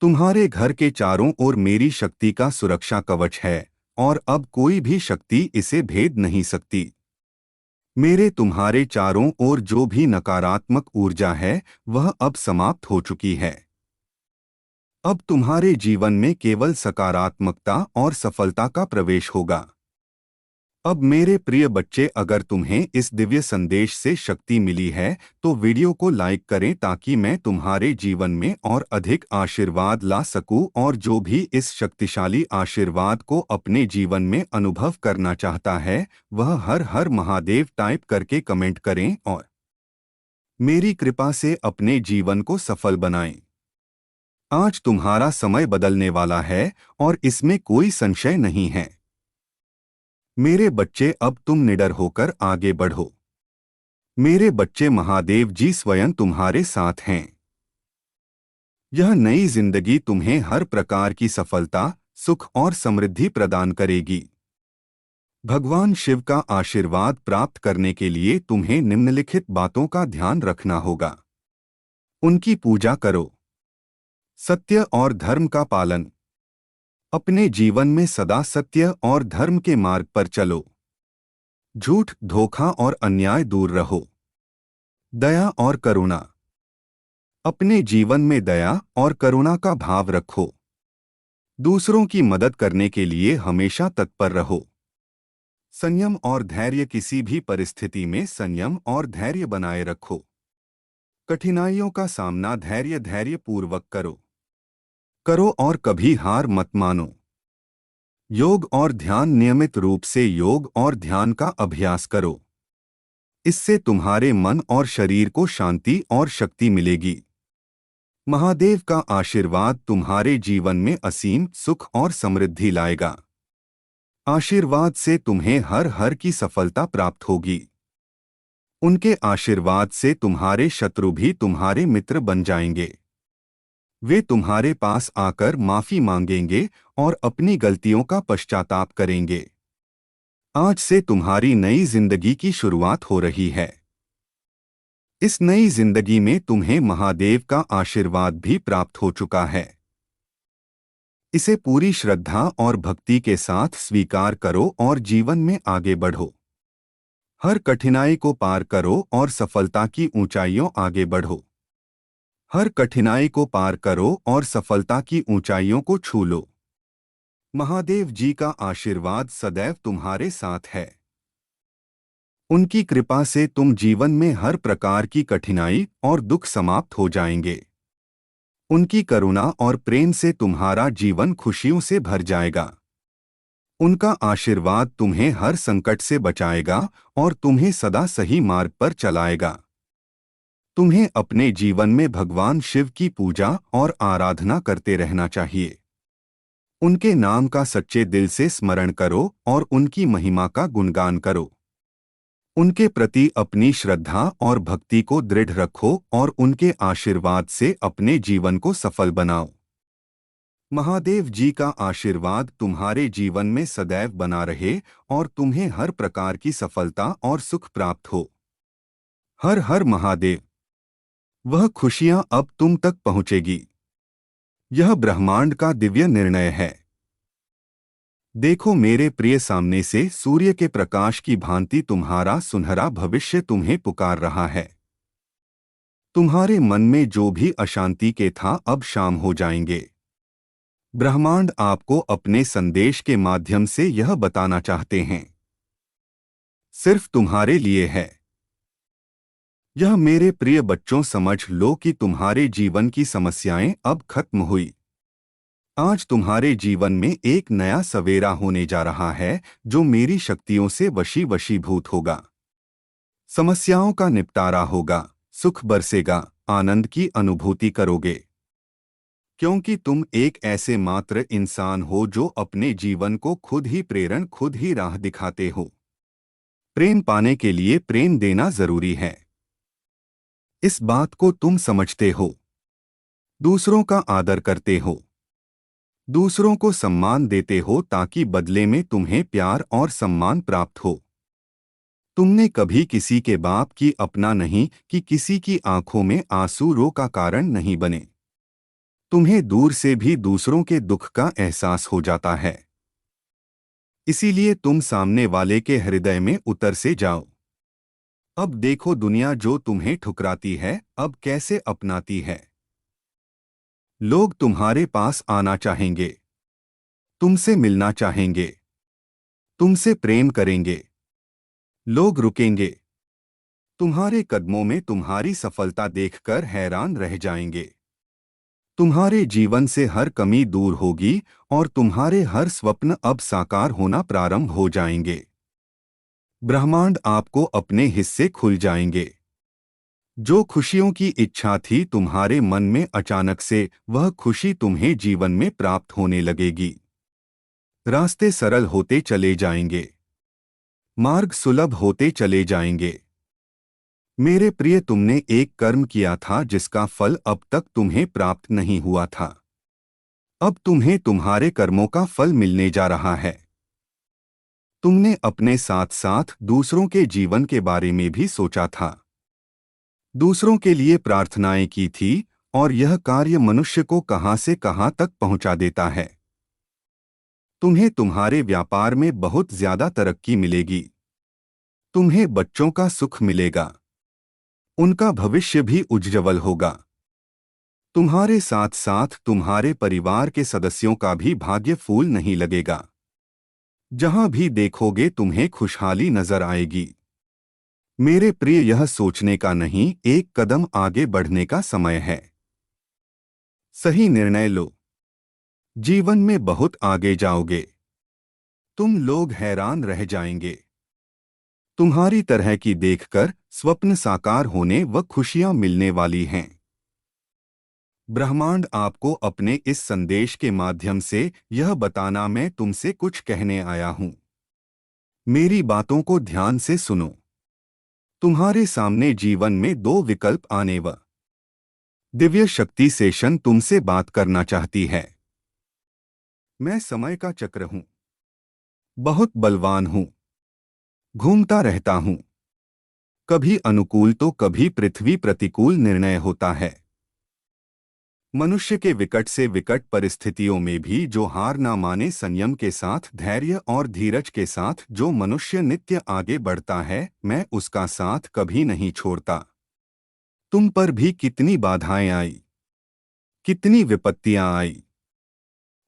तुम्हारे घर के चारों ओर मेरी शक्ति का सुरक्षा कवच है और अब कोई भी शक्ति इसे भेद नहीं सकती। मेरे तुम्हारे चारों ओर जो भी नकारात्मक ऊर्जा है वह अब समाप्त हो चुकी है। अब तुम्हारे जीवन में केवल सकारात्मकता और सफलता का प्रवेश होगा। अब मेरे प्रिय बच्चे, अगर तुम्हें इस दिव्य संदेश से शक्ति मिली है तो वीडियो को लाइक करें ताकि मैं तुम्हारे जीवन में और अधिक आशीर्वाद ला सकूं, और जो भी इस शक्तिशाली आशीर्वाद को अपने जीवन में अनुभव करना चाहता है वह हर हर महादेव टाइप करके कमेंट करें और मेरी कृपा से अपने जीवन को सफल बनाएं। आज तुम्हारा समय बदलने वाला है और इसमें कोई संशय नहीं है। मेरे बच्चे, अब तुम निडर होकर आगे बढ़ो। मेरे बच्चे, महादेव जी स्वयं तुम्हारे साथ हैं। यह नई जिंदगी तुम्हें हर प्रकार की सफलता, सुख और समृद्धि प्रदान करेगी। भगवान शिव का आशीर्वाद प्राप्त करने के लिए तुम्हें निम्नलिखित बातों का ध्यान रखना होगा। उनकी पूजा करो। सत्य और धर्म का पालन। अपने जीवन में सदा सत्य और धर्म के मार्ग पर चलो। झूठ, धोखा और अन्याय दूर रहो। दया और करुणा। अपने जीवन में दया और करुणा का भाव रखो। दूसरों की मदद करने के लिए हमेशा तत्पर रहो। संयम और धैर्य। किसी भी परिस्थिति में संयम और धैर्य बनाए रखो। कठिनाइयों का सामना धैर्य पूर्वक करो और कभी हार मत मानो। योग और ध्यान। नियमित रूप से योग और ध्यान का अभ्यास करो। इससे तुम्हारे मन और शरीर को शांति और शक्ति मिलेगी। महादेव का आशीर्वाद तुम्हारे जीवन में असीम सुख और समृद्धि लाएगा। आशीर्वाद से तुम्हें हर हर की सफलता प्राप्त होगी। उनके आशीर्वाद से तुम्हारे शत्रु भी तुम्हारे मित्र बन जाएंगे। वे तुम्हारे पास आकर माफी मांगेंगे और अपनी गलतियों का पश्चाताप करेंगे। आज से तुम्हारी नई जिंदगी की शुरुआत हो रही है। इस नई जिंदगी में तुम्हें महादेव का आशीर्वाद भी प्राप्त हो चुका है। इसे पूरी श्रद्धा और भक्ति के साथ स्वीकार करो और जीवन में आगे बढ़ो। हर कठिनाई को पार करो और सफलता की ऊंचाइयों आगे बढ़ो। हर कठिनाई को पार करो और सफलता की ऊंचाइयों को छू लो। महादेव जी का आशीर्वाद सदैव तुम्हारे साथ है। उनकी कृपा से तुम जीवन में हर प्रकार की कठिनाई और दुख समाप्त हो जाएंगे। उनकी करुणा और प्रेम से तुम्हारा जीवन खुशियों से भर जाएगा। उनका आशीर्वाद तुम्हें हर संकट से बचाएगा और तुम्हें सदा सही मार्ग पर चलाएगा। तुम्हें अपने जीवन में भगवान शिव की पूजा और आराधना करते रहना चाहिए। उनके नाम का सच्चे दिल से स्मरण करो और उनकी महिमा का गुणगान करो। उनके प्रति अपनी श्रद्धा और भक्ति को दृढ़ रखो और उनके आशीर्वाद से अपने जीवन को सफल बनाओ। महादेव जी का आशीर्वाद तुम्हारे जीवन में सदैव बना रहे और तुम्हें हर प्रकार की सफलता और सुख प्राप्त हो। हर हर महादेव। वह खुशियां अब तुम तक पहुंचेगी। यह ब्रह्मांड का दिव्य निर्णय है। देखो मेरे प्रिय, सामने से सूर्य के प्रकाश की भांति तुम्हारा सुनहरा भविष्य तुम्हें पुकार रहा है। तुम्हारे मन में जो भी अशांति के था अब शाम हो जाएंगे। ब्रह्मांड आपको अपने संदेश के माध्यम से यह बताना चाहते हैं। सिर्फ तुम्हारे लिए है। यह मेरे प्रिय बच्चों, समझ लो कि तुम्हारे जीवन की समस्याएं अब खत्म हुई। आज तुम्हारे जीवन में एक नया सवेरा होने जा रहा है जो मेरी शक्तियों से वशीभूत होगा। समस्याओं का निपटारा होगा, सुख बरसेगा, आनंद की अनुभूति करोगे। क्योंकि तुम एक ऐसे मात्र इंसान हो जो अपने जीवन को खुद ही राह दिखाते हो। प्रेम पाने के लिए प्रेम देना जरूरी है। इस बात को तुम समझते हो। दूसरों का आदर करते हो, दूसरों को सम्मान देते हो ताकि बदले में तुम्हें प्यार और सम्मान प्राप्त हो। तुमने कभी किसी के बाप की अपना नहीं कि किसी की आंखों में आंसू रो का कारण नहीं बने। तुम्हें दूर से भी दूसरों के दुख का एहसास हो जाता है, इसीलिए तुम सामने वाले के हृदय में उतर से जाओ। अब देखो दुनिया जो तुम्हें ठुकराती है अब कैसे अपनाती है। लोग तुम्हारे पास आना चाहेंगे, तुमसे मिलना चाहेंगे, तुमसे प्रेम करेंगे। लोग रुकेंगे, तुम्हारे कदमों में तुम्हारी सफलता देखकर हैरान रह जाएंगे। तुम्हारे जीवन से हर कमी दूर होगी और तुम्हारे हर स्वप्न अब साकार होना प्रारंभ हो जाएंगे। ब्रह्मांड आपको अपने हिस्से खुल जाएंगे। जो खुशियों की इच्छा थी तुम्हारे मन में अचानक से वह खुशी तुम्हें जीवन में प्राप्त होने लगेगी। रास्ते सरल होते चले जाएंगे, मार्ग सुलभ होते चले जाएंगे। मेरे प्रिय, तुमने एक कर्म किया था जिसका फल अब तक तुम्हें प्राप्त नहीं हुआ था। अब तुम्हें तुम्हारे कर्मों का फल मिलने जा रहा है। तुमने अपने साथ साथ दूसरों के जीवन के बारे में भी सोचा था, दूसरों के लिए प्रार्थनाएं की थी और यह कार्य मनुष्य को कहां से कहां तक पहुंचा देता है। तुम्हें तुम्हारे व्यापार में बहुत ज्यादा तरक्की मिलेगी। तुम्हें बच्चों का सुख मिलेगा, उनका भविष्य भी उज्ज्वल होगा। तुम्हारे साथ साथ तुम्हारे परिवार के सदस्यों का भी भाग्य फूल नहीं लगेगा। जहां भी देखोगे तुम्हें खुशहाली नजर आएगी। मेरे प्रिय, यह सोचने का नहीं, एक कदम आगे बढ़ने का समय है। सही निर्णय लो, जीवन में बहुत आगे जाओगे। तुम लोग हैरान रह जाएंगे। तुम्हारी तरह की देखकर स्वप्न साकार होने व खुशियां मिलने वाली हैं। ब्रह्मांड आपको अपने इस संदेश के माध्यम से यह बताना मैं तुमसे कुछ कहने आया हूं। मेरी बातों को ध्यान से सुनो। तुम्हारे सामने जीवन में दो विकल्प आने व दिव्य शक्ति सेशन तुमसे बात करना चाहती है। मैं समय का चक्र हूं, बहुत बलवान हूं, घूमता रहता हूं। कभी अनुकूल तो कभी पृथ्वी प्रतिकूल निर्णय होता है। मनुष्य के विकट से विकट परिस्थितियों में भी जो हार ना माने, संयम के साथ, धैर्य और धीरज के साथ जो मनुष्य नित्य आगे बढ़ता है, मैं उसका साथ कभी नहीं छोड़ता। तुम पर भी कितनी बाधाएं आई, कितनी विपत्तियां आई,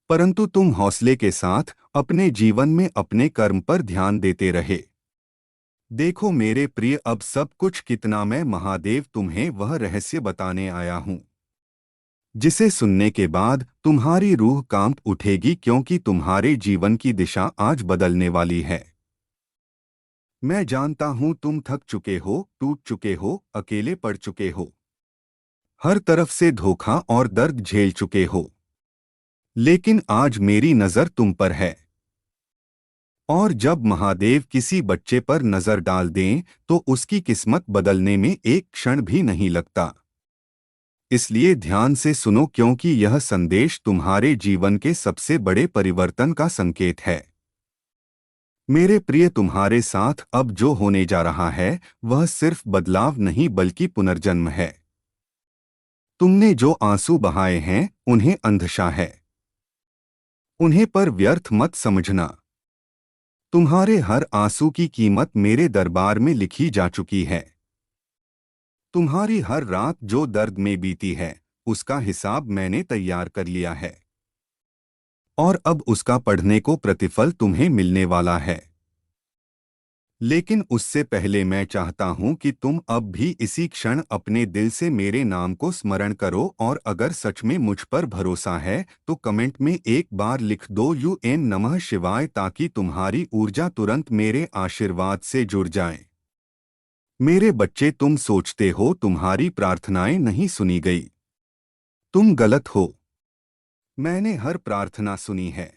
परंतु तुम हौसले के साथ अपने जीवन में अपने कर्म पर ध्यान देते रहे। देखो मेरे प्रिय, अब सब कुछ कितना मैं महादेव तुम्हें वह रहस्य बताने आया हूं जिसे सुनने के बाद तुम्हारी रूह कांप उठेगी, क्योंकि तुम्हारे जीवन की दिशा आज बदलने वाली है। मैं जानता हूं तुम थक चुके हो, टूट चुके हो, अकेले पड़ चुके हो, हर तरफ से धोखा और दर्द झेल चुके हो। लेकिन आज मेरी नजर तुम पर है। और जब महादेव किसी बच्चे पर नजर डाल दें तो उसकी किस्मत बदलने में एक क्षण भी नहीं लगता। इसलिए ध्यान से सुनो, क्योंकि यह संदेश तुम्हारे जीवन के सबसे बड़े परिवर्तन का संकेत है। मेरे प्रिय, तुम्हारे साथ अब जो होने जा रहा है वह सिर्फ बदलाव नहीं बल्कि पुनर्जन्म है। तुमने जो आंसू बहाए हैं उन्हें अंधशा है, उन्हें पर व्यर्थ मत समझना। तुम्हारे हर आंसू की कीमत मेरे दरबार में लिखी जा चुकी है। तुम्हारी हर रात जो दर्द में बीती है उसका हिसाब मैंने तैयार कर लिया है और अब उसका पढ़ने को प्रतिफल तुम्हें मिलने वाला है। लेकिन उससे पहले मैं चाहता हूं कि तुम अब भी इसी क्षण अपने दिल से मेरे नाम को स्मरण करो, और अगर सच में मुझ पर भरोसा है तो कमेंट में एक बार लिख दो UN नमः शिवाय, ताकि तुम्हारी ऊर्जा तुरंत मेरे आशीर्वाद से जुड़ जाए। मेरे बच्चे, तुम सोचते हो तुम्हारी प्रार्थनाएं नहीं सुनी गई। तुम गलत हो। मैंने हर प्रार्थना सुनी है,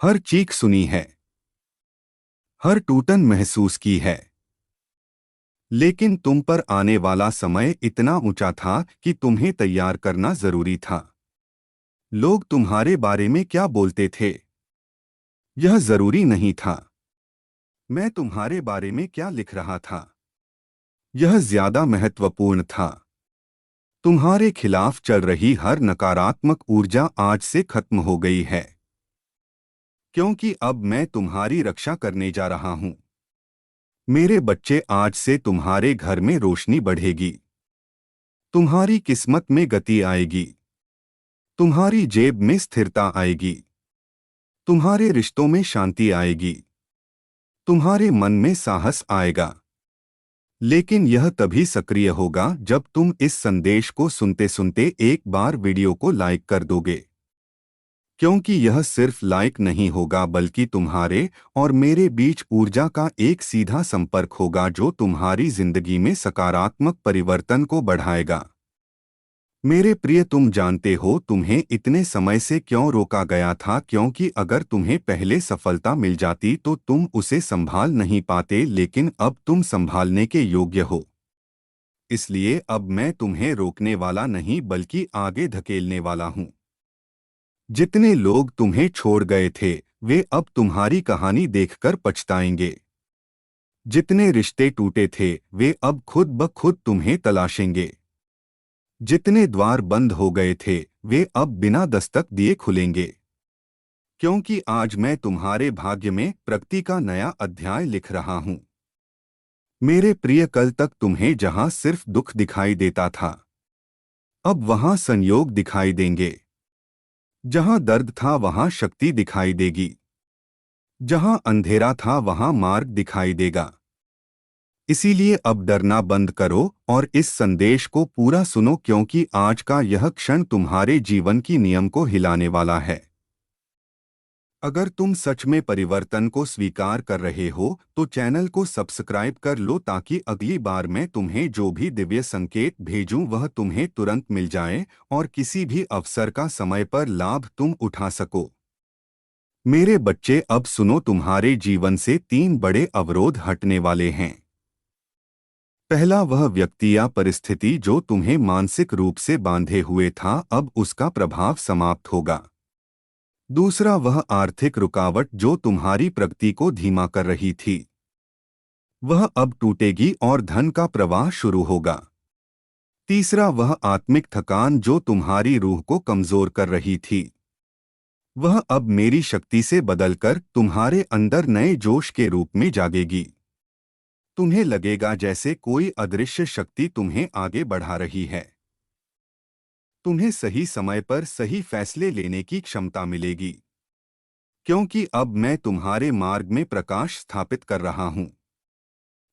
हर चीख सुनी है, हर टूटन महसूस की है। लेकिन तुम पर आने वाला समय इतना ऊंचा था कि तुम्हें तैयार करना जरूरी था। लोग तुम्हारे बारे में क्या बोलते थे, यह जरूरी नहीं था। मैं तुम्हारे बारे में क्या लिख रहा था, यह ज्यादा महत्वपूर्ण था। तुम्हारे खिलाफ चल रही हर नकारात्मक ऊर्जा आज से खत्म हो गई है, क्योंकि अब मैं तुम्हारी रक्षा करने जा रहा हूं। मेरे बच्चे, आज से तुम्हारे घर में रोशनी बढ़ेगी, तुम्हारी किस्मत में गति आएगी, तुम्हारी जेब में स्थिरता आएगी, तुम्हारे रिश्तों में शांति आएगी, तुम्हारे मन में साहस आएगा। लेकिन यह तभी सक्रिय होगा जब तुम इस संदेश को सुनते सुनते एक बार वीडियो को लाइक कर दोगे, क्योंकि यह सिर्फ लाइक नहीं होगा बल्कि तुम्हारे और मेरे बीच ऊर्जा का एक सीधा संपर्क होगा जो तुम्हारी जिंदगी में सकारात्मक परिवर्तन को बढ़ाएगा। मेरे प्रिय, तुम जानते हो तुम्हें इतने समय से क्यों रोका गया था, क्योंकि अगर तुम्हें पहले सफलता मिल जाती तो तुम उसे संभाल नहीं पाते, लेकिन अब तुम संभालने के योग्य हो। इसलिए अब मैं तुम्हें रोकने वाला नहीं बल्कि आगे धकेलने वाला हूं। जितने लोग तुम्हें छोड़ गए थे वे अब तुम्हारी कहानी देखकर पछताएंगे। जितने रिश्ते टूटे थे वे अब खुद ब खुद तुम्हें तलाशेंगे। जितने द्वार बंद हो गए थे वे अब बिना दस्तक दिए खुलेंगे, क्योंकि आज मैं तुम्हारे भाग्य में प्रगति का नया अध्याय लिख रहा हूं। मेरे प्रिय, कल तक तुम्हें जहां सिर्फ दुख दिखाई देता था, अब वहां संयोग दिखाई देंगे। जहां दर्द था वहां शक्ति दिखाई देगी। जहां अंधेरा था वहां मार्ग दिखाई देगा। इसीलिए अब डरना बंद करो और इस संदेश को पूरा सुनो, क्योंकि आज का यह क्षण तुम्हारे जीवन की नियम को हिलाने वाला है। अगर तुम सच में परिवर्तन को स्वीकार कर रहे हो तो चैनल को सब्सक्राइब कर लो, ताकि अगली बार मैं तुम्हें जो भी दिव्य संकेत भेजूं वह तुम्हें तुरंत मिल जाए और किसी भी अवसर का समय पर लाभ तुम उठा सको। मेरे बच्चे, अब सुनो, तुम्हारे जीवन से 3 बड़े अवरोध हटने वाले हैं। पहला, वह व्यक्ति या परिस्थिति जो तुम्हें मानसिक रूप से बांधे हुए था, अब उसका प्रभाव समाप्त होगा। दूसरा, वह आर्थिक रुकावट जो तुम्हारी प्रगति को धीमा कर रही थी, वह अब टूटेगी और धन का प्रवाह शुरू होगा। तीसरा, वह आत्मिक थकान जो तुम्हारी रूह को कमजोर कर रही थी, वह अब मेरी शक्ति से बदलकर तुम्हारे अंदर नए जोश के रूप में जागेगी। तुम्हें लगेगा जैसे कोई अदृश्य शक्ति तुम्हें आगे बढ़ा रही है। तुम्हें सही समय पर सही फैसले लेने की क्षमता मिलेगी, क्योंकि अब मैं तुम्हारे मार्ग में प्रकाश स्थापित कर रहा हूं।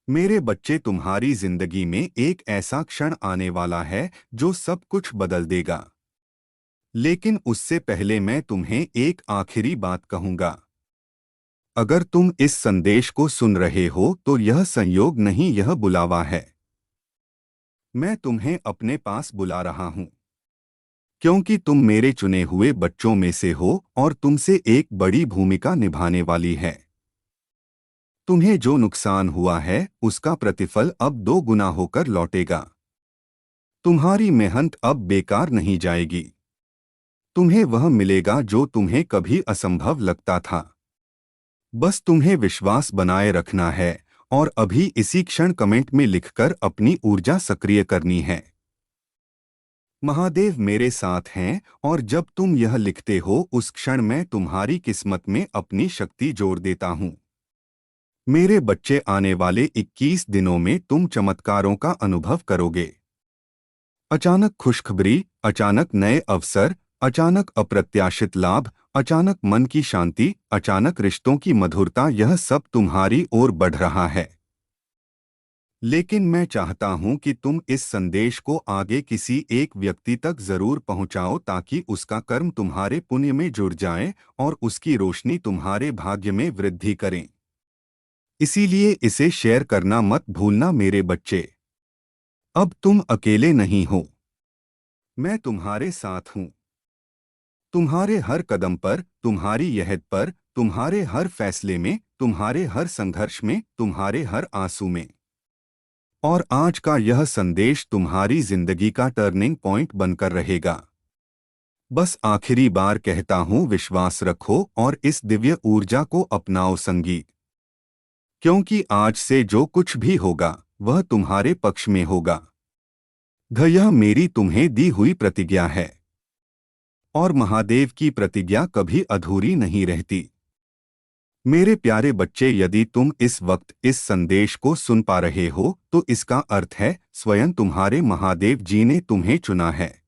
मेरे बच्चे, तुम्हारी जिंदगी में एक ऐसा क्षण आने वाला है जो सब कुछ बदल देगा। लेकिन उससे पहले मैं तुम्हें एक आखिरी बात कहूंगा। अगर तुम इस संदेश को सुन रहे हो तो यह संयोग नहीं, यह बुलावा है। मैं तुम्हें अपने पास बुला रहा हूं, क्योंकि तुम मेरे चुने हुए बच्चों में से हो और तुमसे एक बड़ी भूमिका निभाने वाली है। तुम्हें जो नुकसान हुआ है उसका प्रतिफल अब 2 गुना होकर लौटेगा। तुम्हारी मेहनत अब बेकार नहीं जाएगी। तुम्हें वह मिलेगा जो तुम्हें कभी असंभव लगता था। बस तुम्हें विश्वास बनाए रखना है और अभी इसी क्षण कमेंट में लिखकर अपनी ऊर्जा सक्रिय करनी है। महादेव मेरे साथ हैं, और जब तुम यह लिखते हो उस क्षण मैं तुम्हारी किस्मत में अपनी शक्ति जोड़ देता हूं। मेरे बच्चे, आने वाले 21 दिनों में तुम चमत्कारों का अनुभव करोगे। अचानक खुशखबरी, अचानक नए अवसर, अचानक अप्रत्याशित लाभ, अचानक मन की शांति, अचानक रिश्तों की मधुरता, यह सब तुम्हारी ओर बढ़ रहा है। लेकिन मैं चाहता हूं कि तुम इस संदेश को आगे किसी एक व्यक्ति तक जरूर पहुंचाओ, ताकि उसका कर्म तुम्हारे पुण्य में जुड़ जाए और उसकी रोशनी तुम्हारे भाग्य में वृद्धि करें। इसीलिए इसे शेयर करना मत भूलना मेरे बच्चे। अब तुम अकेले नहीं हो, मैं तुम्हारे साथ हूं। तुम्हारे हर कदम पर, तुम्हारी यहद पर, तुम्हारे हर फैसले में, तुम्हारे हर संघर्ष में, तुम्हारे हर आंसू में। और आज का यह संदेश तुम्हारी जिंदगी का टर्निंग पॉइंट बनकर रहेगा। बस आखिरी बार कहता हूँ, विश्वास रखो और इस दिव्य ऊर्जा को अपनाओ संगी, क्योंकि आज से जो कुछ भी होगा वह तुम्हारे पक्ष में होगा। यह मेरी तुम्हें दी हुई प्रतिज्ञा है और महादेव की प्रतिज्ञा कभी अधूरी नहीं रहती। मेरे प्यारे बच्चे, यदि तुम इस वक्त इस संदेश को सुन पा रहे हो तो इसका अर्थ है स्वयं तुम्हारे महादेव जी ने तुम्हें चुना है।